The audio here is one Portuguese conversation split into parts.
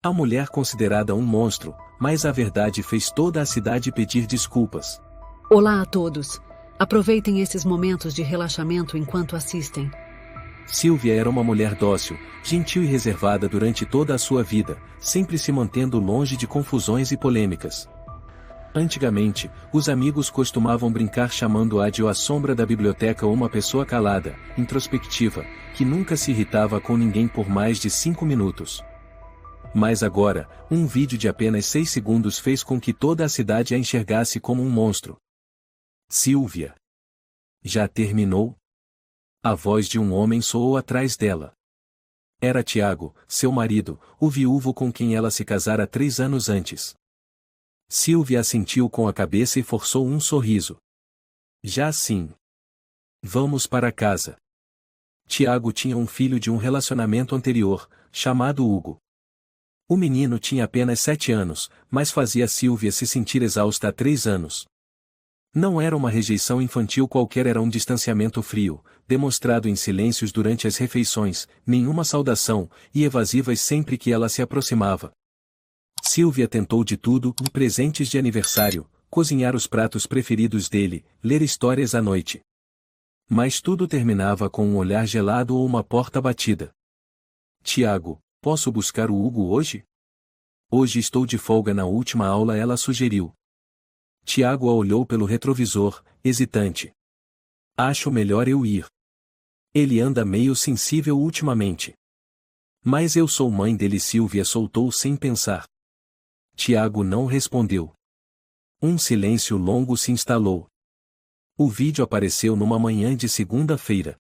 A mulher considerada um monstro, mas a verdade fez toda a cidade pedir desculpas. Olá a todos. Aproveitem esses momentos de relaxamento enquanto assistem. Sylvia era uma mulher dócil, gentil e reservada durante toda a sua vida, sempre se mantendo longe de confusões e polêmicas. Antigamente, os amigos costumavam brincar chamando-a de a sombra da biblioteca ou uma pessoa calada, introspectiva, que nunca se irritava com ninguém por mais de 5 minutos. Mas agora, um vídeo de apenas 6 segundos fez com que toda a cidade a enxergasse como um monstro. Sylvia. Já terminou? A voz de um homem soou atrás dela. Era Tiago, seu marido, o viúvo com quem ela se casara 3 anos antes. Sylvia assentiu com a cabeça e forçou um sorriso. Já sim. Vamos para casa. Tiago tinha um filho de um relacionamento anterior, chamado Hugo. O menino tinha apenas 7 anos, mas fazia Sylvia se sentir exausta há 3 anos. Não era uma rejeição infantil qualquer, era um distanciamento frio, demonstrado em silêncios durante as refeições, nenhuma saudação, e evasivas sempre que ela se aproximava. Sylvia tentou de tudo, presentes de aniversário, cozinhar os pratos preferidos dele, ler histórias à noite. Mas tudo terminava com um olhar gelado ou uma porta batida. Tiago, posso buscar o Hugo hoje? Hoje estou de folga na última aula, ela sugeriu. Tiago a olhou pelo retrovisor, hesitante. Acho melhor eu ir. Ele anda meio sensível ultimamente. Mas eu sou mãe dele, Sylvia soltou sem pensar. Tiago não respondeu. Um silêncio longo se instalou. O vídeo apareceu numa manhã de segunda-feira.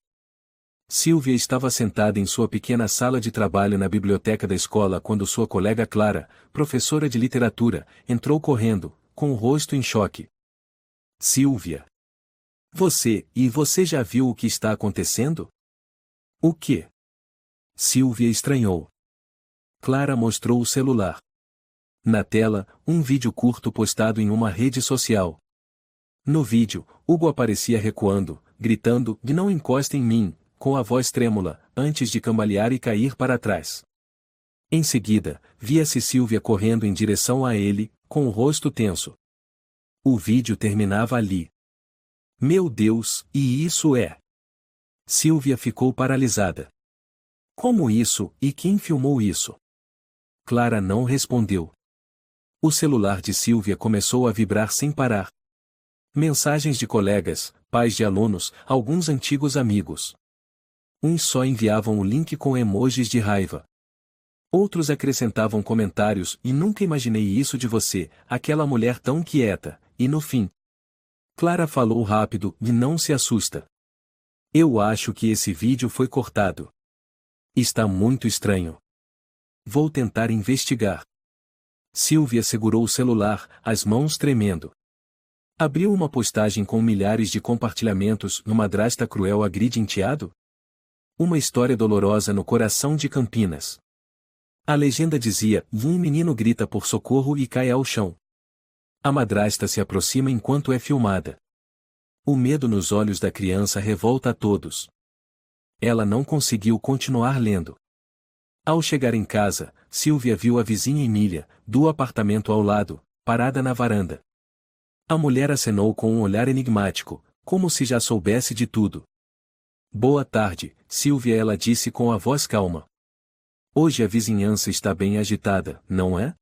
Sylvia estava sentada em sua pequena sala de trabalho na biblioteca da escola quando sua colega Clara, professora de literatura, entrou correndo, com o rosto em choque. Sylvia. Você já viu o que está acontecendo? O quê? Sylvia estranhou. Clara mostrou o celular. Na tela, um vídeo curto postado em uma rede social. No vídeo, Hugo aparecia recuando, gritando, não encosta em mim, com a voz trêmula, antes de cambalear e cair para trás. Em seguida, via-se Sylvia correndo em direção a ele, com o rosto tenso. O vídeo terminava ali. Meu Deus, e isso é? Sylvia ficou paralisada. Como isso, e quem filmou isso? Clara não respondeu. O celular de Sylvia começou a vibrar sem parar. Mensagens de colegas, pais de alunos, alguns antigos amigos. Uns só enviavam o link com emojis de raiva. Outros acrescentavam comentários, e nunca imaginei isso de você, aquela mulher tão quieta, e no fim. Clara falou rápido, e não se assusta. Eu acho que esse vídeo foi cortado. Está muito estranho. Vou tentar investigar. Sylvia segurou o celular, as mãos tremendo. Abriu uma postagem com milhares de compartilhamentos. Uma madrasta cruel agride enteado? Uma história dolorosa no coração de Campinas. A legenda dizia, um menino grita por socorro e cai ao chão. A madrasta se aproxima enquanto é filmada. O medo nos olhos da criança revolta a todos. Ela não conseguiu continuar lendo. Ao chegar em casa, Sylvia viu a vizinha Emília, do apartamento ao lado, parada na varanda. A mulher acenou com um olhar enigmático, como se já soubesse de tudo. Boa tarde, Sylvia, ela disse com a voz calma. Hoje a vizinhança está bem agitada, não é?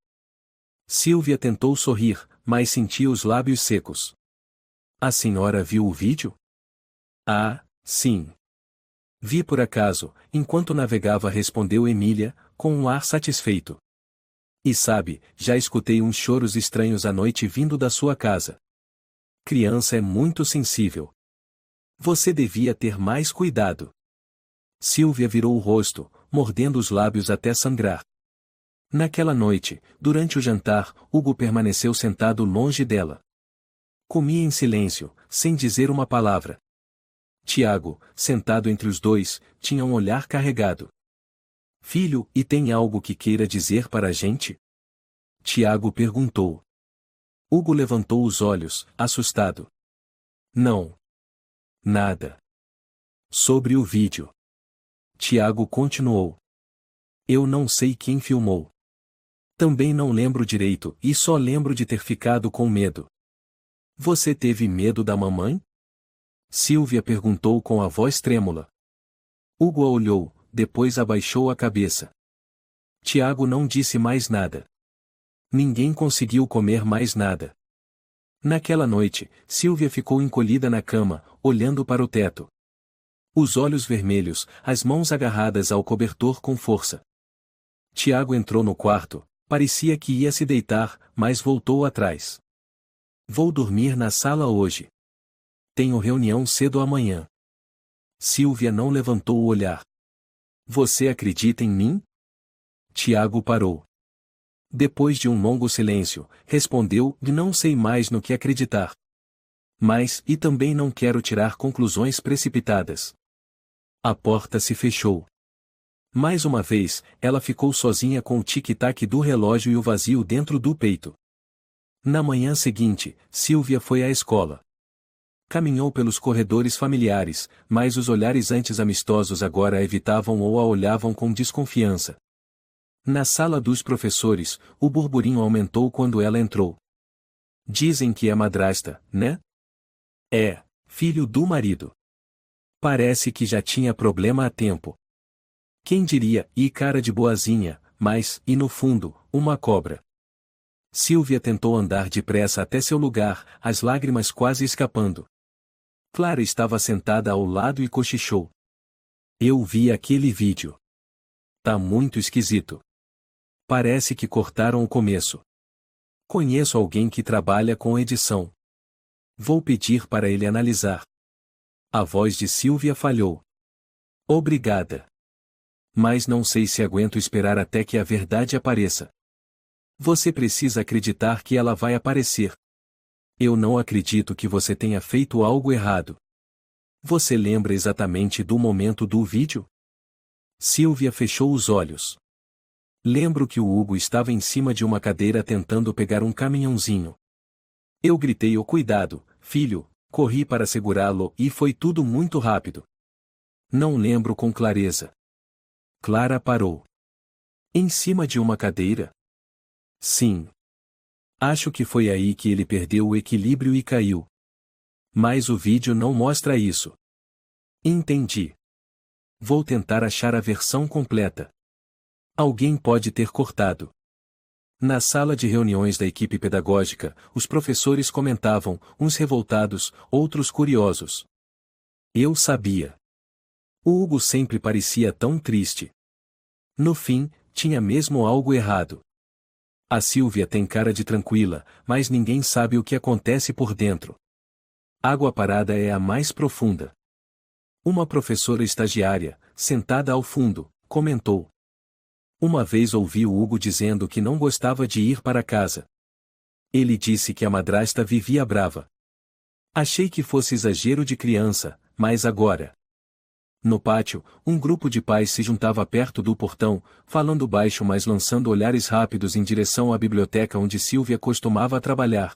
Sylvia tentou sorrir, mas sentia os lábios secos. A senhora viu o vídeo? Ah, sim. Vi por acaso, enquanto navegava, respondeu Emília, com um ar satisfeito. E sabe, já escutei uns choros estranhos à noite vindo da sua casa. Criança é muito sensível. Você devia ter mais cuidado. Sylvia virou o rosto, mordendo os lábios até sangrar. Naquela noite, durante o jantar, Hugo permaneceu sentado longe dela. Comia em silêncio, sem dizer uma palavra. Tiago, sentado entre os dois, tinha um olhar carregado. Filho, e tem algo que queira dizer para a gente? Tiago perguntou. Hugo levantou os olhos, assustado. Não. Nada. Sobre o vídeo. Tiago continuou. Eu não sei quem filmou. Também não lembro direito e só lembro de ter ficado com medo. Você teve medo da mamãe? Silvia perguntou com a voz trêmula. Hugo a olhou, depois abaixou a cabeça. Tiago não disse mais nada. Ninguém conseguiu comer mais nada. Naquela noite, Silvia ficou encolhida na cama, olhando para o teto. Os olhos vermelhos, as mãos agarradas ao cobertor com força. Tiago entrou no quarto, parecia que ia se deitar, mas voltou atrás. Vou dormir na sala hoje. Tenho reunião cedo amanhã. Silvia não levantou o olhar. Você acredita em mim? Tiago parou. Depois de um longo silêncio, respondeu: não sei mais no que acreditar. Mas, e também não quero tirar conclusões precipitadas. A porta se fechou. Mais uma vez, ela ficou sozinha com o tic-tac do relógio e o vazio dentro do peito. Na manhã seguinte, Silvia foi à escola. Caminhou pelos corredores familiares, mas os olhares antes amistosos agora a evitavam ou a olhavam com desconfiança. Na sala dos professores, o burburinho aumentou quando ela entrou. Dizem que é madrasta, né? É, filho do marido. Parece que já tinha problema há tempo. Quem diria, e cara de boazinha, mas, e no fundo, uma cobra. Silvia tentou andar depressa até seu lugar, as lágrimas quase escapando. Clara estava sentada ao lado e cochichou. Eu vi aquele vídeo. Tá muito esquisito. Parece que cortaram o começo. Conheço alguém que trabalha com edição. Vou pedir para ele analisar. A voz de Silvia falhou. Obrigada. Mas não sei se aguento esperar até que a verdade apareça. Você precisa acreditar que ela vai aparecer. Eu não acredito que você tenha feito algo errado. Você lembra exatamente do momento do vídeo? Silvia fechou os olhos. Lembro que o Hugo estava em cima de uma cadeira tentando pegar um caminhãozinho. Eu gritei: "Oh, cuidado, filho!" Corri para segurá-lo e foi tudo muito rápido. Não lembro com clareza. Clara parou. Em cima de uma cadeira? Sim. Acho que foi aí que ele perdeu o equilíbrio e caiu. Mas o vídeo não mostra isso. Entendi. Vou tentar achar a versão completa. Alguém pode ter cortado. Na sala de reuniões da equipe pedagógica, os professores comentavam, uns revoltados, outros curiosos. Eu sabia. O Hugo sempre parecia tão triste. No fim, tinha mesmo algo errado. A Silvia tem cara de tranquila, mas ninguém sabe o que acontece por dentro. Água parada é a mais profunda. Uma professora estagiária, sentada ao fundo, comentou. Uma vez ouvi o Hugo dizendo que não gostava de ir para casa. Ele disse que a madrasta vivia brava. Achei que fosse exagero de criança, mas agora. No pátio, um grupo de pais se juntava perto do portão, falando baixo mas lançando olhares rápidos em direção à biblioteca onde Silvia costumava trabalhar.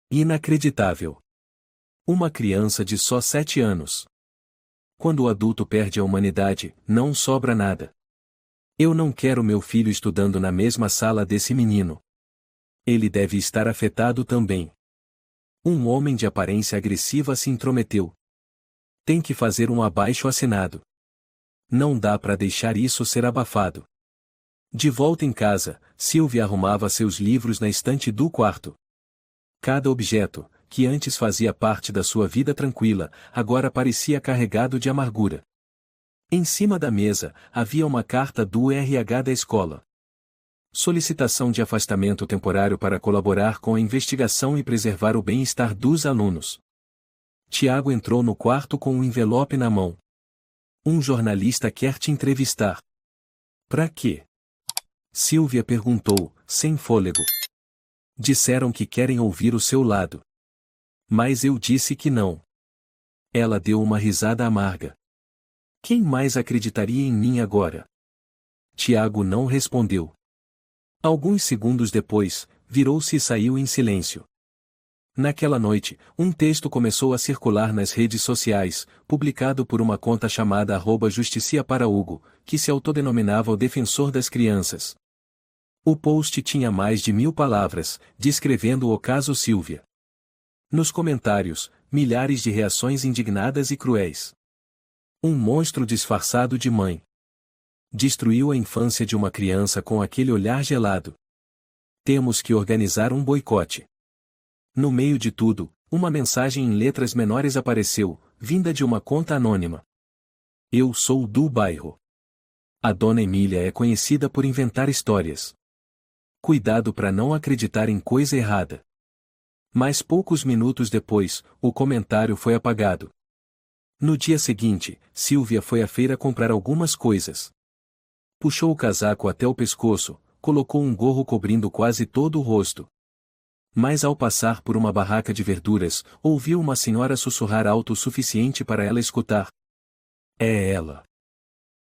Inacreditável. Uma criança de só 7 anos. Quando o adulto perde a humanidade, não sobra nada. Eu não quero meu filho estudando na mesma sala desse menino. Ele deve estar afetado também. Um homem de aparência agressiva se intrometeu. Tem que fazer um abaixo-assinado. Não dá para deixar isso ser abafado. De volta em casa, Silvia arrumava seus livros na estante do quarto. Cada objeto, que antes fazia parte da sua vida tranquila, agora parecia carregado de amargura. Em cima da mesa, havia uma carta do RH da escola. Solicitação de afastamento temporário para colaborar com a investigação e preservar o bem-estar dos alunos. Tiago entrou no quarto com um envelope na mão. Um jornalista quer te entrevistar. Pra quê? Silvia perguntou, sem fôlego. Disseram que querem ouvir o seu lado. Mas eu disse que não. Ela deu uma risada amarga. Quem mais acreditaria em mim agora? Tiago não respondeu. Alguns segundos depois, virou-se e saiu em silêncio. Naquela noite, um texto começou a circular nas redes sociais, publicado por uma conta chamada @Justicia para Hugo, que se autodenominava o defensor das crianças. O post tinha mais de 1000 palavras, descrevendo o caso Silvia. Nos comentários, milhares de reações indignadas e cruéis. Um monstro disfarçado de mãe. Destruiu a infância de uma criança com aquele olhar gelado. Temos que organizar um boicote. No meio de tudo, uma mensagem em letras menores apareceu, vinda de uma conta anônima. Eu sou do bairro. A dona Emília é conhecida por inventar histórias. Cuidado para não acreditar em coisa errada. Mas poucos minutos depois, o comentário foi apagado. No dia seguinte, Silvia foi à feira comprar algumas coisas. Puxou o casaco até o pescoço, colocou um gorro cobrindo quase todo o rosto. Mas ao passar por uma barraca de verduras, ouviu uma senhora sussurrar alto o suficiente para ela escutar. É ela.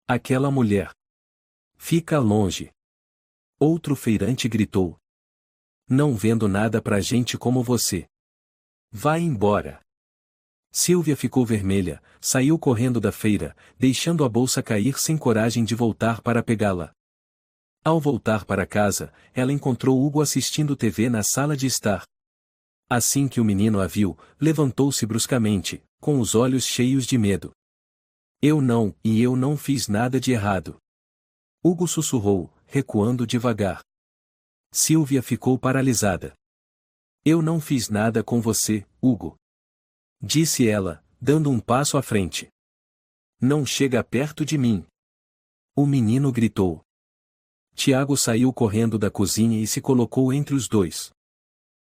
Aquela mulher. Fica longe. Outro feirante gritou. Não vendo nada pra gente como você. Vai embora. Silvia ficou vermelha, saiu correndo da feira, deixando a bolsa cair sem coragem de voltar para pegá-la. Ao voltar para casa, ela encontrou Hugo assistindo TV na sala de estar. Assim que o menino a viu, levantou-se bruscamente, com os olhos cheios de medo. Eu não fiz nada de errado. Hugo sussurrou, recuando devagar. Silvia ficou paralisada. Eu não fiz nada com você, Hugo. Disse ela, dando um passo à frente. Não chega perto de mim. O menino gritou. Tiago saiu correndo da cozinha e se colocou entre os dois.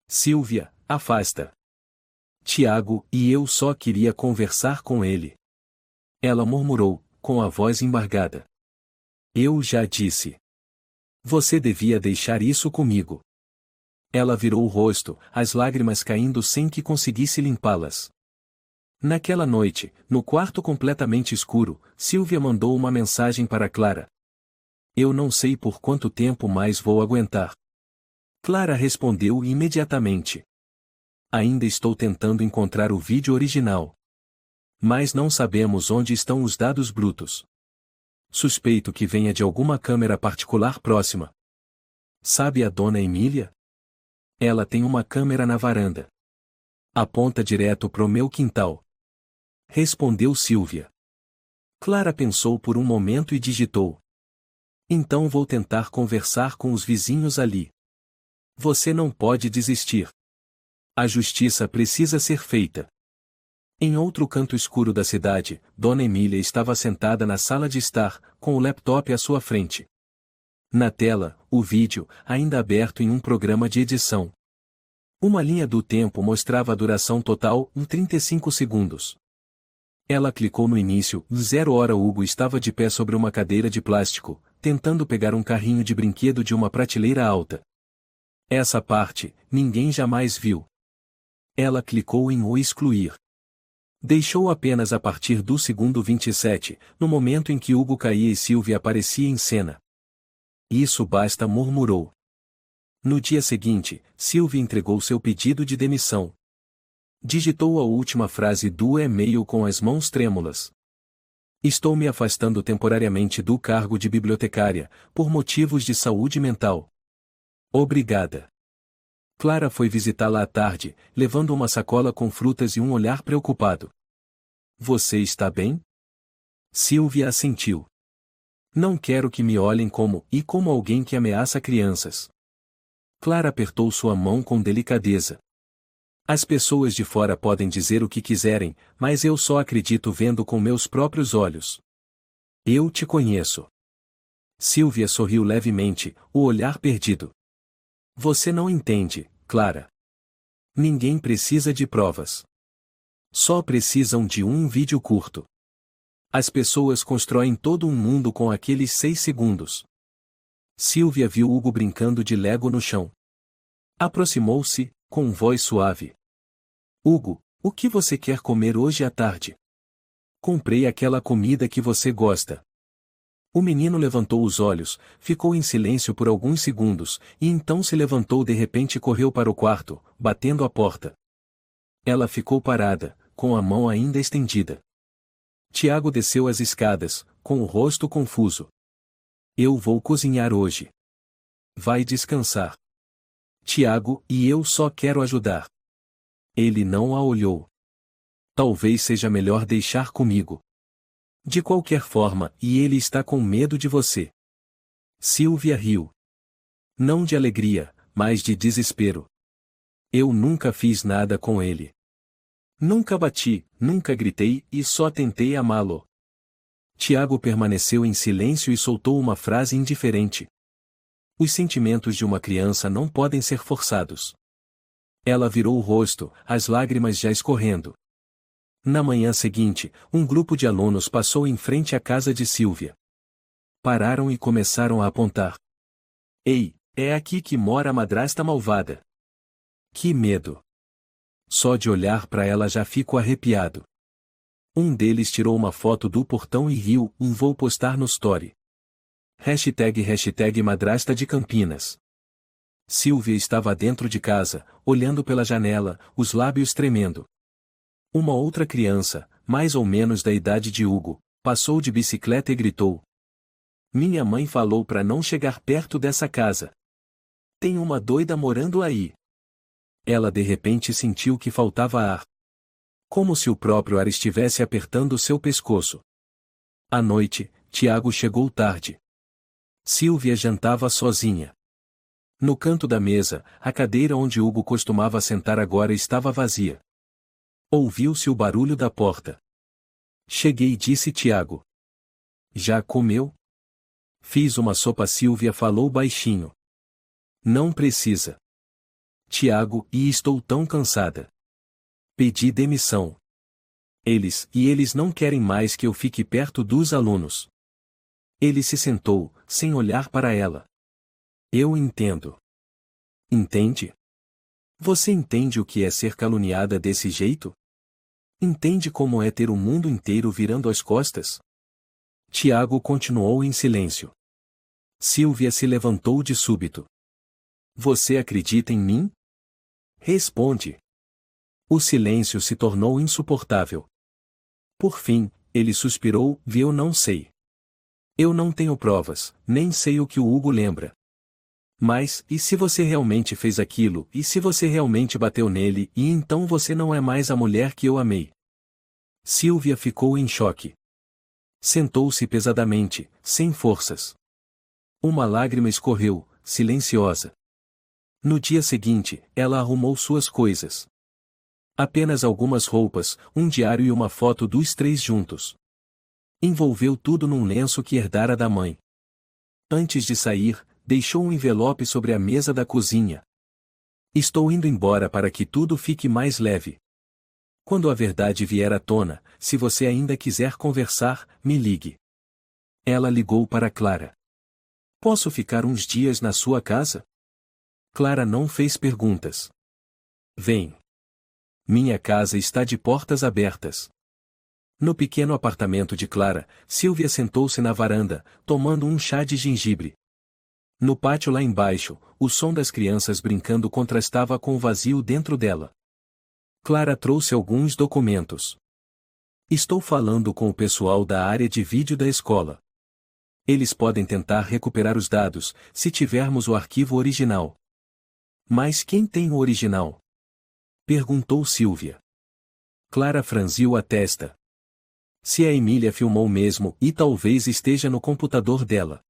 Silvia, afasta. Tiago e eu só queria conversar com ele. Ela murmurou, com a voz embargada. Eu já disse. Você devia deixar isso comigo. Ela virou o rosto, as lágrimas caindo sem que conseguisse limpá-las. Naquela noite, no quarto completamente escuro, Silvia mandou uma mensagem para Clara. Eu não sei por quanto tempo mais vou aguentar. Clara respondeu imediatamente. Ainda estou tentando encontrar o vídeo original. Mas não sabemos onde estão os dados brutos. Suspeito que venha de alguma câmera particular próxima. Sabe a dona Emília? Ela tem uma câmera na varanda. Aponta direto pro meu quintal. Respondeu Silvia. Clara pensou por um momento e digitou. Então vou tentar conversar com os vizinhos ali. Você não pode desistir. A justiça precisa ser feita. Em outro canto escuro da cidade, Dona Emília estava sentada na sala de estar, com o laptop à sua frente. Na tela, o vídeo, ainda aberto em um programa de edição. Uma linha do tempo mostrava a duração total em 35 segundos. Ela clicou no início, 0 hora Hugo estava de pé sobre uma cadeira de plástico, tentando pegar um carrinho de brinquedo de uma prateleira alta. Essa parte, ninguém jamais viu. Ela clicou em o excluir. Deixou apenas a partir do segundo 27, no momento em que Hugo caía e Silvia aparecia em cena. Isso basta, murmurou. No dia seguinte, Silvia entregou seu pedido de demissão. Digitou a última frase do e-mail com as mãos trêmulas. Estou me afastando temporariamente do cargo de bibliotecária, por motivos de saúde mental. Obrigada. Clara foi visitá-la à tarde, levando uma sacola com frutas e um olhar preocupado. Você está bem? Silvia assentiu. Não quero que me olhem como alguém que ameaça crianças. Clara apertou sua mão com delicadeza. As pessoas de fora podem dizer o que quiserem, mas eu só acredito vendo com meus próprios olhos. Eu te conheço. Silvia sorriu levemente, o olhar perdido. Você não entende, Clara. Ninguém precisa de provas. Só precisam de um vídeo curto. As pessoas constroem todo um mundo com aqueles 6 segundos. Silvia viu Hugo brincando de Lego no chão. Aproximou-se, com voz suave. Hugo, o que você quer comer hoje à tarde? Comprei aquela comida que você gosta. O menino levantou os olhos, ficou em silêncio por alguns segundos, e então se levantou de repente e correu para o quarto, batendo a porta. Ela ficou parada, com a mão ainda estendida. Tiago desceu as escadas, com o rosto confuso. Eu vou cozinhar hoje. Vai descansar. Tiago, e eu só quero ajudar. Ele não a olhou. Talvez seja melhor deixar comigo. De qualquer forma, e ele está com medo de você. Silvia riu. Não de alegria, mas de desespero. Eu nunca fiz nada com ele. Nunca bati, nunca gritei e só tentei amá-lo. Tiago permaneceu em silêncio e soltou uma frase indiferente. Os sentimentos de uma criança não podem ser forçados. Ela virou o rosto, as lágrimas já escorrendo. Na manhã seguinte, um grupo de alunos passou em frente à casa de Silvia. Pararam e começaram a apontar. Ei, é aqui que mora a madrasta malvada. Que medo! Só de olhar para ela já fico arrepiado. Um deles tirou uma foto do portão e riu, vou postar no story. #hashtag madrasta de Campinas. Silvia estava dentro de casa, olhando pela janela, os lábios tremendo. Uma outra criança, mais ou menos da idade de Hugo, passou de bicicleta e gritou. Minha mãe falou para não chegar perto dessa casa. Tem uma doida morando aí. Ela de repente sentiu que faltava ar. Como se o próprio ar estivesse apertando seu pescoço. À noite, Tiago chegou tarde. Silvia jantava sozinha. No canto da mesa, a cadeira onde Hugo costumava sentar agora estava vazia. Ouviu-se o barulho da porta. Cheguei, disse Tiago. Já comeu? Fiz uma sopa, Silvia falou baixinho. Não precisa. Tiago, e estou tão cansada. Pedi demissão. Eles não querem mais que eu fique perto dos alunos. Ele se sentou, sem olhar para ela. Eu entendo. Entende? Você entende o que é ser caluniada desse jeito? Entende como é ter o mundo inteiro virando as costas? Tiago continuou em silêncio. Silvia se levantou de súbito. Você acredita em mim? Responde. O silêncio se tornou insuportável. Por fim, ele suspirou, eu não sei. Eu não tenho provas, nem sei o que o Hugo lembra. Mas, e se você realmente fez aquilo, e se você realmente bateu nele, e então você não é mais a mulher que eu amei? Silvia ficou em choque. Sentou-se pesadamente, sem forças. Uma lágrima escorreu, silenciosa. No dia seguinte, ela arrumou suas coisas. Apenas algumas roupas, um diário e uma foto dos três juntos. Envolveu tudo num lenço que herdara da mãe. Antes de sair, deixou um envelope sobre a mesa da cozinha. Estou indo embora para que tudo fique mais leve. Quando a verdade vier à tona, se você ainda quiser conversar, me ligue. Ela ligou para Clara. Posso ficar uns dias na sua casa? Clara não fez perguntas. Vem. Minha casa está de portas abertas. No pequeno apartamento de Clara, Silvia sentou-se na varanda, tomando um chá de gengibre. No pátio lá embaixo, o som das crianças brincando contrastava com o vazio dentro dela. Clara trouxe alguns documentos. Estou falando com o pessoal da área de vídeo da escola. Eles podem tentar recuperar os dados, se tivermos o arquivo original. Mas quem tem o original? Perguntou Silvia. Clara franziu a testa. Se a Emília filmou mesmo, e talvez esteja no computador dela.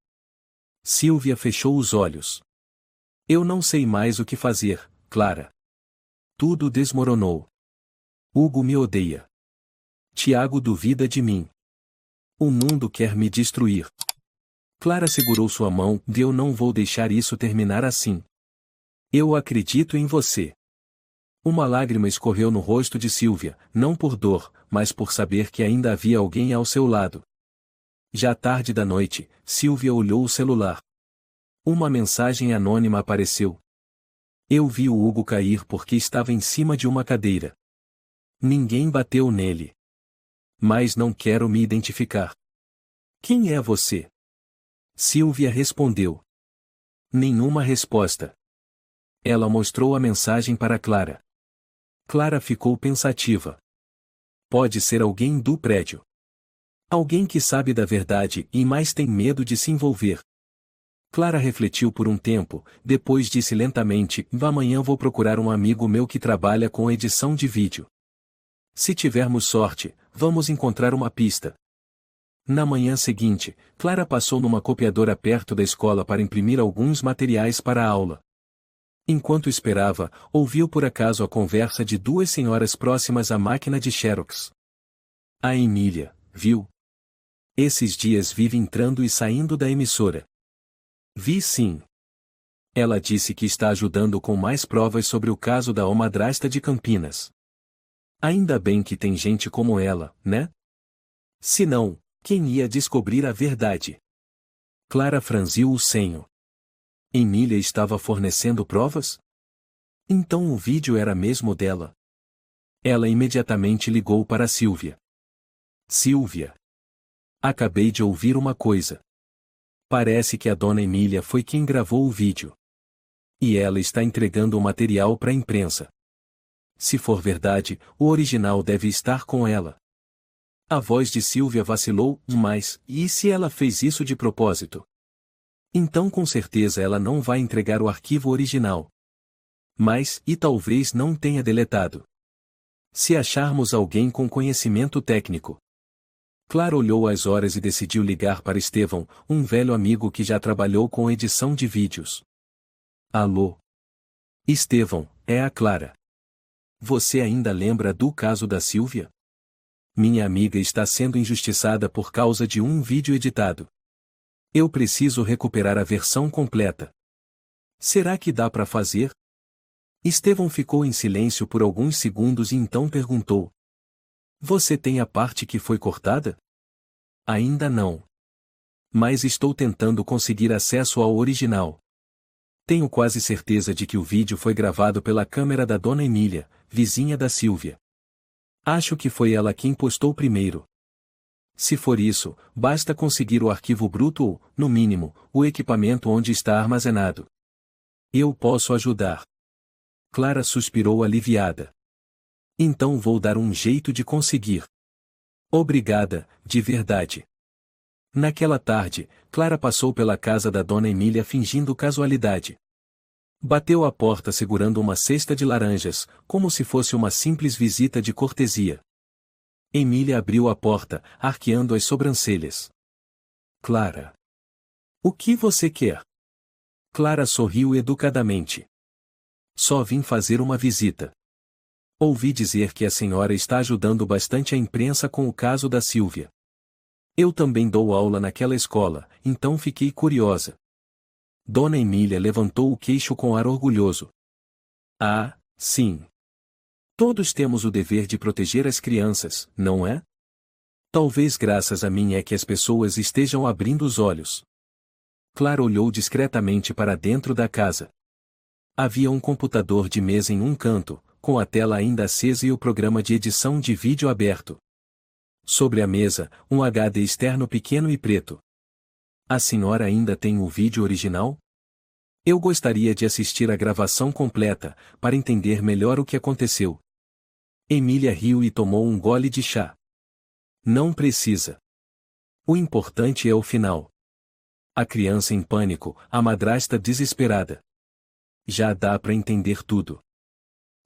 Silvia fechou os olhos. Eu não sei mais o que fazer, Clara. Tudo desmoronou. Hugo me odeia. Tiago duvida de mim. O mundo quer me destruir. Clara segurou sua mão, eu não vou deixar isso terminar assim. Eu acredito em você. Uma lágrima escorreu no rosto de Silvia, não por dor, mas por saber que ainda havia alguém ao seu lado. Já tarde da noite, Silvia olhou o celular. Uma mensagem anônima apareceu. Eu vi o Hugo cair porque estava em cima de uma cadeira. Ninguém bateu nele. Mas não quero me identificar. Quem é você? Silvia respondeu. Nenhuma resposta. Ela mostrou a mensagem para Clara. Clara ficou pensativa. Pode ser alguém do prédio. Alguém que sabe da verdade e mais tem medo de se envolver. Clara refletiu por um tempo, depois disse lentamente: amanhã vou procurar um amigo meu que trabalha com edição de vídeo. Se tivermos sorte, vamos encontrar uma pista. Na manhã seguinte, Clara passou numa copiadora perto da escola para imprimir alguns materiais para a aula. Enquanto esperava, ouviu por acaso a conversa de duas senhoras próximas à máquina de xerox. A Emília, viu? Esses dias vive entrando e saindo da emissora. Vi sim. Ela disse que está ajudando com mais provas sobre o caso da madrasta de Campinas. Ainda bem que tem gente como ela, né? Se não, quem ia descobrir a verdade? Clara franziu o senho. Emília estava fornecendo provas? Então o vídeo era mesmo dela. Ela imediatamente ligou para Silvia. Silvia. Acabei de ouvir uma coisa. Parece que a dona Emília foi quem gravou o vídeo. E ela está entregando o material para a imprensa. Se for verdade, o original deve estar com ela. A voz de Silvia vacilou, mas, e se ela fez isso de propósito? Então com certeza ela não vai entregar o arquivo original. Mas, e talvez não tenha deletado. Se acharmos alguém com conhecimento técnico. Clara olhou as horas e decidiu ligar para Estevão, um velho amigo que já trabalhou com edição de vídeos. Alô? Estevão, é a Clara. Você ainda lembra do caso da Silvia? Minha amiga está sendo injustiçada por causa de um vídeo editado. Eu preciso recuperar a versão completa. Será que dá para fazer? Estevão ficou em silêncio por alguns segundos e então perguntou. Você tem a parte que foi cortada? Ainda não. Mas estou tentando conseguir acesso ao original. Tenho quase certeza de que o vídeo foi gravado pela câmera da dona Emília, vizinha da Silvia. Acho que foi ela quem postou primeiro. Se for isso, basta conseguir o arquivo bruto ou, no mínimo, o equipamento onde está armazenado. Eu posso ajudar. Clara suspirou aliviada. Então vou dar um jeito de conseguir. Obrigada, de verdade. Naquela tarde, Clara passou pela casa da dona Emília fingindo casualidade. Bateu à porta segurando uma cesta de laranjas, como se fosse uma simples visita de cortesia. Emília abriu a porta, arqueando as sobrancelhas. Clara. O que você quer? Clara sorriu educadamente. Só vim fazer uma visita. Ouvi dizer que a senhora está ajudando bastante a imprensa com o caso da Silvia. Eu também dou aula naquela escola, então fiquei curiosa. Dona Emília levantou o queixo com ar orgulhoso. Ah, sim. Todos temos o dever de proteger as crianças, não é? Talvez graças a mim é que as pessoas estejam abrindo os olhos. Clara olhou discretamente para dentro da casa. Havia um computador de mesa em um canto, com a tela ainda acesa e o programa de edição de vídeo aberto. Sobre a mesa, um HD externo pequeno e preto. A senhora ainda tem o vídeo original? Eu gostaria de assistir a gravação completa, para entender melhor o que aconteceu. Emília riu e tomou um gole de chá. Não precisa. O importante é o final. A criança em pânico, a madrasta desesperada. Já dá para entender tudo.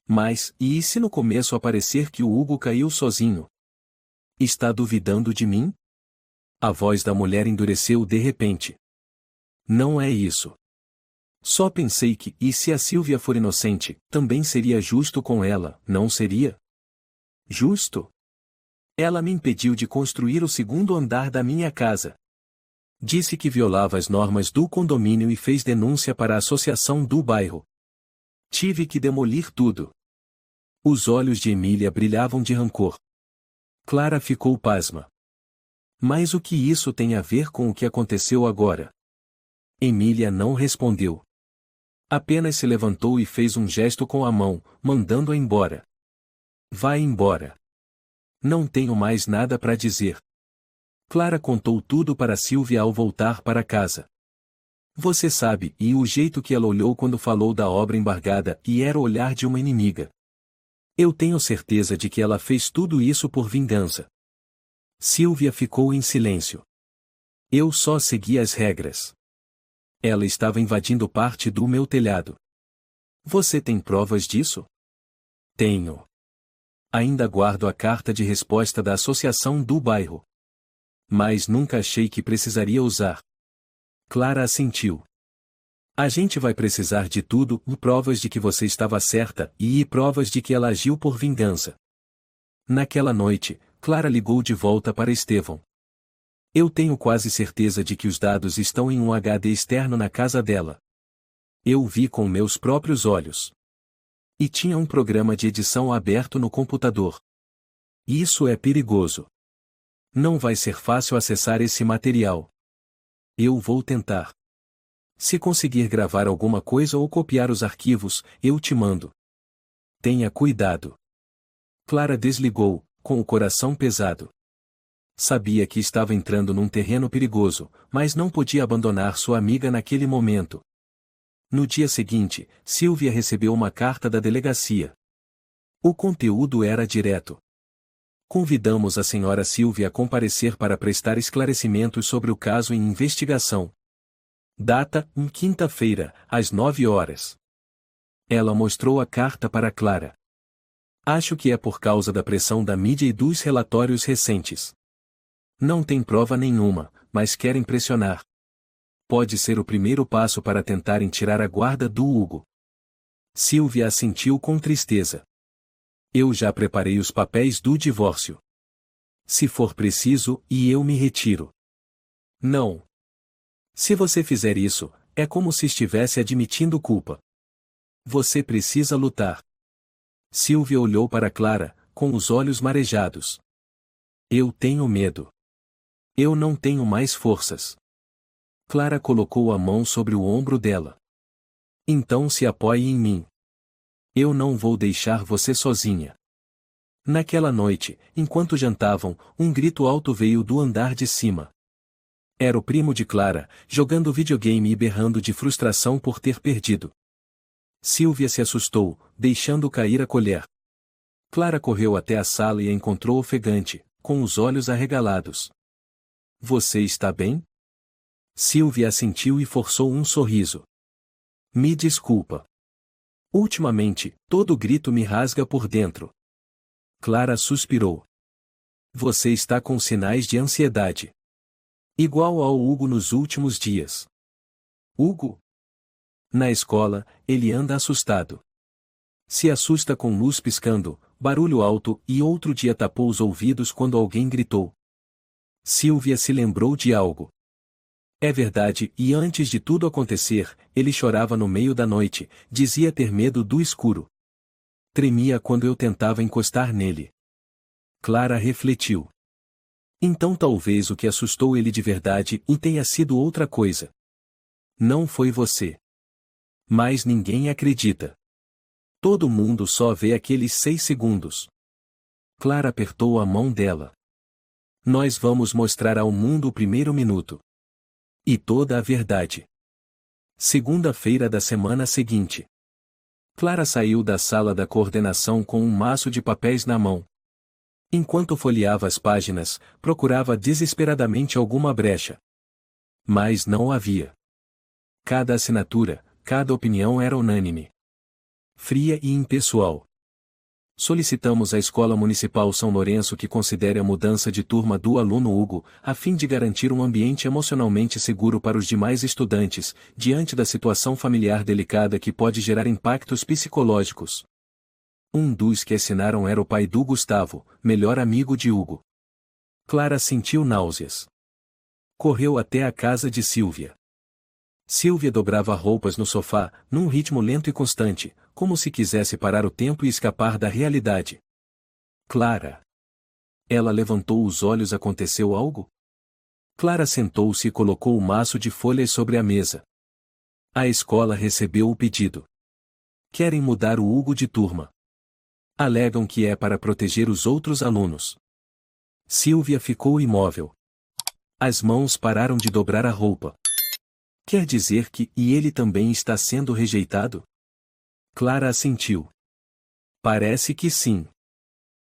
Mas, e se no começo aparecer que o Hugo caiu sozinho? Está duvidando de mim? A voz da mulher endureceu de repente. Não é isso. Só pensei que, e se a Silvia for inocente, também seria justo com ela, não seria? Justo? Ela me impediu de construir o segundo andar da minha casa. Disse que violava as normas do condomínio e fez denúncia para a associação do bairro. Tive que demolir tudo. Os olhos de Emília brilhavam de rancor. Clara ficou pasma. Mas o que isso tem a ver com o que aconteceu agora? Emília não respondeu. Apenas se levantou e fez um gesto com a mão, mandando-a embora. Vá embora. Não tenho mais nada para dizer. Clara contou tudo para Silvia ao voltar para casa. Você sabe, e o jeito que ela olhou quando falou da obra embargada, e era o olhar de uma inimiga. Eu tenho certeza de que ela fez tudo isso por vingança. Silvia ficou em silêncio. Eu só segui as regras. Ela estava invadindo parte do meu telhado. Você tem provas disso? Tenho. Ainda guardo a carta de resposta da associação do bairro. Mas nunca achei que precisaria usar. Clara assentiu. A gente vai precisar de tudo, provas de que você estava certa, e provas de que ela agiu por vingança. Naquela noite, Clara ligou de volta para Estevão. Eu tenho quase certeza de que os dados estão em um HD externo na casa dela. Eu vi com meus próprios olhos. E tinha um programa de edição aberto no computador. Isso é perigoso. Não vai ser fácil acessar esse material. Eu vou tentar. Se conseguir gravar alguma coisa ou copiar os arquivos, eu te mando. Tenha cuidado. Clara desligou, com o coração pesado. Sabia que estava entrando num terreno perigoso, mas não podia abandonar sua amiga naquele momento. No dia seguinte, Silvia recebeu uma carta da delegacia. O conteúdo era direto. Convidamos a senhora Silvia a comparecer para prestar esclarecimentos sobre o caso em investigação. Data, quinta-feira, às 9 horas. Ela mostrou a carta para Clara. Acho que é por causa da pressão da mídia e dos relatórios recentes. Não tem prova nenhuma, mas querem pressionar. Pode ser o primeiro passo para tentarem tirar a guarda do Hugo. Silvia assentiu com tristeza. Eu já preparei os papéis do divórcio. Se for preciso, eu me retiro. Não. Se você fizer isso, é como se estivesse admitindo culpa. Você precisa lutar. Silvia olhou para Clara, com os olhos marejados. Eu tenho medo. Eu não tenho mais forças. Clara colocou a mão sobre o ombro dela. Então se apoie em mim. Eu não vou deixar você sozinha. Naquela noite, enquanto jantavam, um grito alto veio do andar de cima. Era o primo de Clara, jogando videogame e berrando de frustração por ter perdido. Silvia se assustou, deixando cair a colher. Clara correu até a sala e a encontrou ofegante, com os olhos arregalados. Você está bem? Silvia assentiu e forçou um sorriso. Me desculpa. Ultimamente, todo grito me rasga por dentro. Clara suspirou. Você está com sinais de ansiedade. Igual ao Hugo nos últimos dias. Hugo? Na escola, ele anda assustado. Se assusta com luz piscando, barulho alto e outro dia tapou os ouvidos quando alguém gritou. Silvia se lembrou de algo. É verdade, e antes de tudo acontecer, ele chorava no meio da noite, dizia ter medo do escuro. Tremia quando eu tentava encostar nele. Clara refletiu. Então talvez o que assustou ele de verdade tenha sido outra coisa. Não foi você. Mas ninguém acredita. Todo mundo só vê aqueles 6 segundos. Clara apertou a mão dela. Nós vamos mostrar ao mundo o primeiro minuto. E toda a verdade. Segunda-feira da semana seguinte. Clara saiu da sala da coordenação com um maço de papéis na mão. Enquanto folheava as páginas, procurava desesperadamente alguma brecha. Mas não havia. Cada assinatura, cada opinião era unânime. Fria e impessoal. Solicitamos à Escola Municipal São Lourenço que considere a mudança de turma do aluno Hugo, a fim de garantir um ambiente emocionalmente seguro para os demais estudantes, diante da situação familiar delicada que pode gerar impactos psicológicos. Um dos que assinaram era o pai do Gustavo, melhor amigo de Hugo. Clara sentiu náuseas. Correu até a casa de Silvia. Silvia dobrava roupas no sofá, num ritmo lento e constante, como se quisesse parar o tempo e escapar da realidade. Clara. Ela levantou os olhos. Aconteceu algo? Clara sentou-se e colocou o maço de folhas sobre a mesa. A escola recebeu o pedido. Querem mudar o Hugo de turma. Alegam que é para proteger os outros alunos. Silvia ficou imóvel. As mãos pararam de dobrar a roupa. Quer dizer que ele também está sendo rejeitado? Clara assentiu. Parece que sim.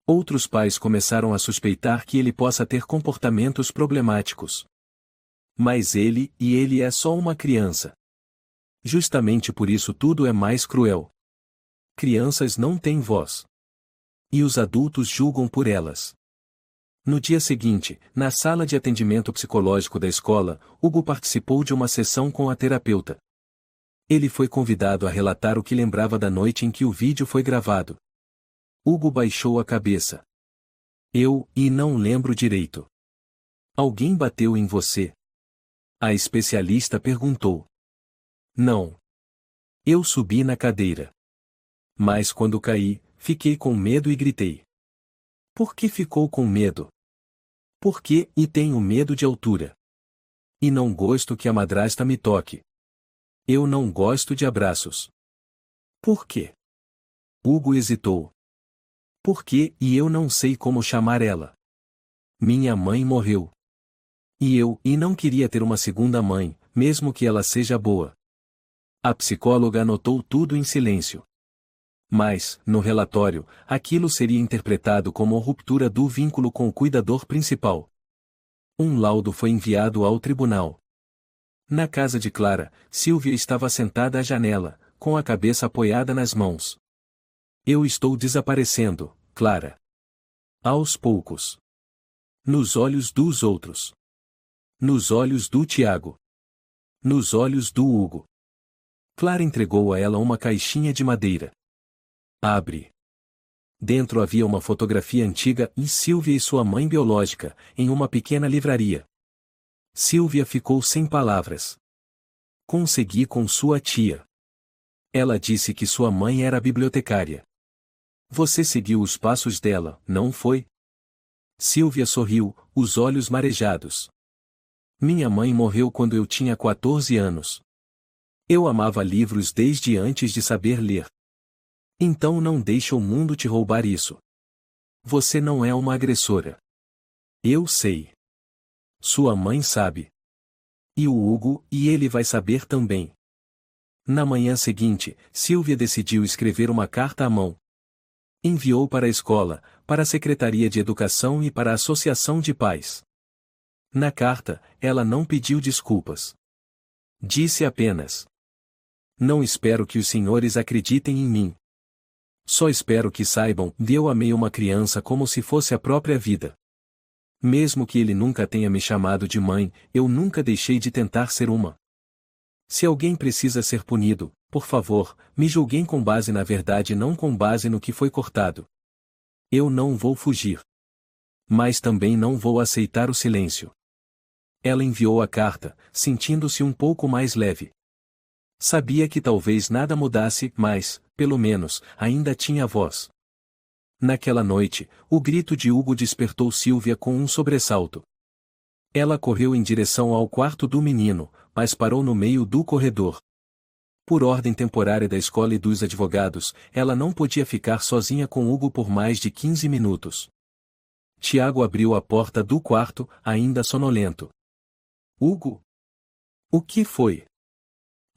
Outros pais começaram a suspeitar que ele possa ter comportamentos problemáticos. Mas ele é só uma criança. Justamente por isso tudo é mais cruel. Crianças não têm voz. E os adultos julgam por elas. No dia seguinte, na sala de atendimento psicológico da escola, Hugo participou de uma sessão com a terapeuta. Ele foi convidado a relatar o que lembrava da noite em que o vídeo foi gravado. Hugo baixou a cabeça. Não lembro direito. Alguém bateu em você? A especialista perguntou. Não. Eu subi na cadeira. Mas quando caí, fiquei com medo e gritei. Por que ficou com medo? Porque tenho medo de altura. E não gosto que a madrasta me toque. Eu não gosto de abraços. Por quê? Hugo hesitou. Porque eu não sei como chamar ela. Minha mãe morreu. E não queria ter uma segunda mãe, mesmo que ela seja boa. A psicóloga anotou tudo em silêncio. Mas, no relatório, aquilo seria interpretado como ruptura do vínculo com o cuidador principal. Um laudo foi enviado ao tribunal. Na casa de Clara, Sylvia estava sentada à janela, com a cabeça apoiada nas mãos. Eu estou desaparecendo, Clara. Aos poucos. Nos olhos dos outros. Nos olhos do Tiago. Nos olhos do Hugo. Clara entregou a ela uma caixinha de madeira. Abre. Dentro havia uma fotografia antiga e Sylvia e sua mãe biológica, em uma pequena livraria. Sylvia ficou sem palavras. Consegui com sua tia. Ela disse que sua mãe era bibliotecária. Você seguiu os passos dela, não foi? Sylvia sorriu, os olhos marejados. Minha mãe morreu quando eu tinha 14 anos. Eu amava livros desde antes de saber ler. Então não deixe o mundo te roubar isso. Você não é uma agressora. Eu sei. Sua mãe sabe. E o Hugo, ele vai saber também. Na manhã seguinte, Sylvia decidiu escrever uma carta à mão. Enviou para a escola, para a Secretaria de Educação e para a Associação de Pais. Na carta, ela não pediu desculpas. Disse apenas: não espero que os senhores acreditem em mim. Só espero que saibam que eu amei uma criança como se fosse a própria vida. Mesmo que ele nunca tenha me chamado de mãe, eu nunca deixei de tentar ser uma. Se alguém precisa ser punido, por favor, me julguem com base na verdade e não com base no que foi cortado. Eu não vou fugir. Mas também não vou aceitar o silêncio. Ela enviou a carta, sentindo-se um pouco mais leve. Sabia que talvez nada mudasse, mas, pelo menos, ainda tinha voz. Naquela noite, o grito de Hugo despertou Sylvia com um sobressalto. Ela correu em direção ao quarto do menino, mas parou no meio do corredor. Por ordem temporária da escola e dos advogados, ela não podia ficar sozinha com Hugo por mais de 15 minutos. Tiago abriu a porta do quarto, ainda sonolento. Hugo? O que foi?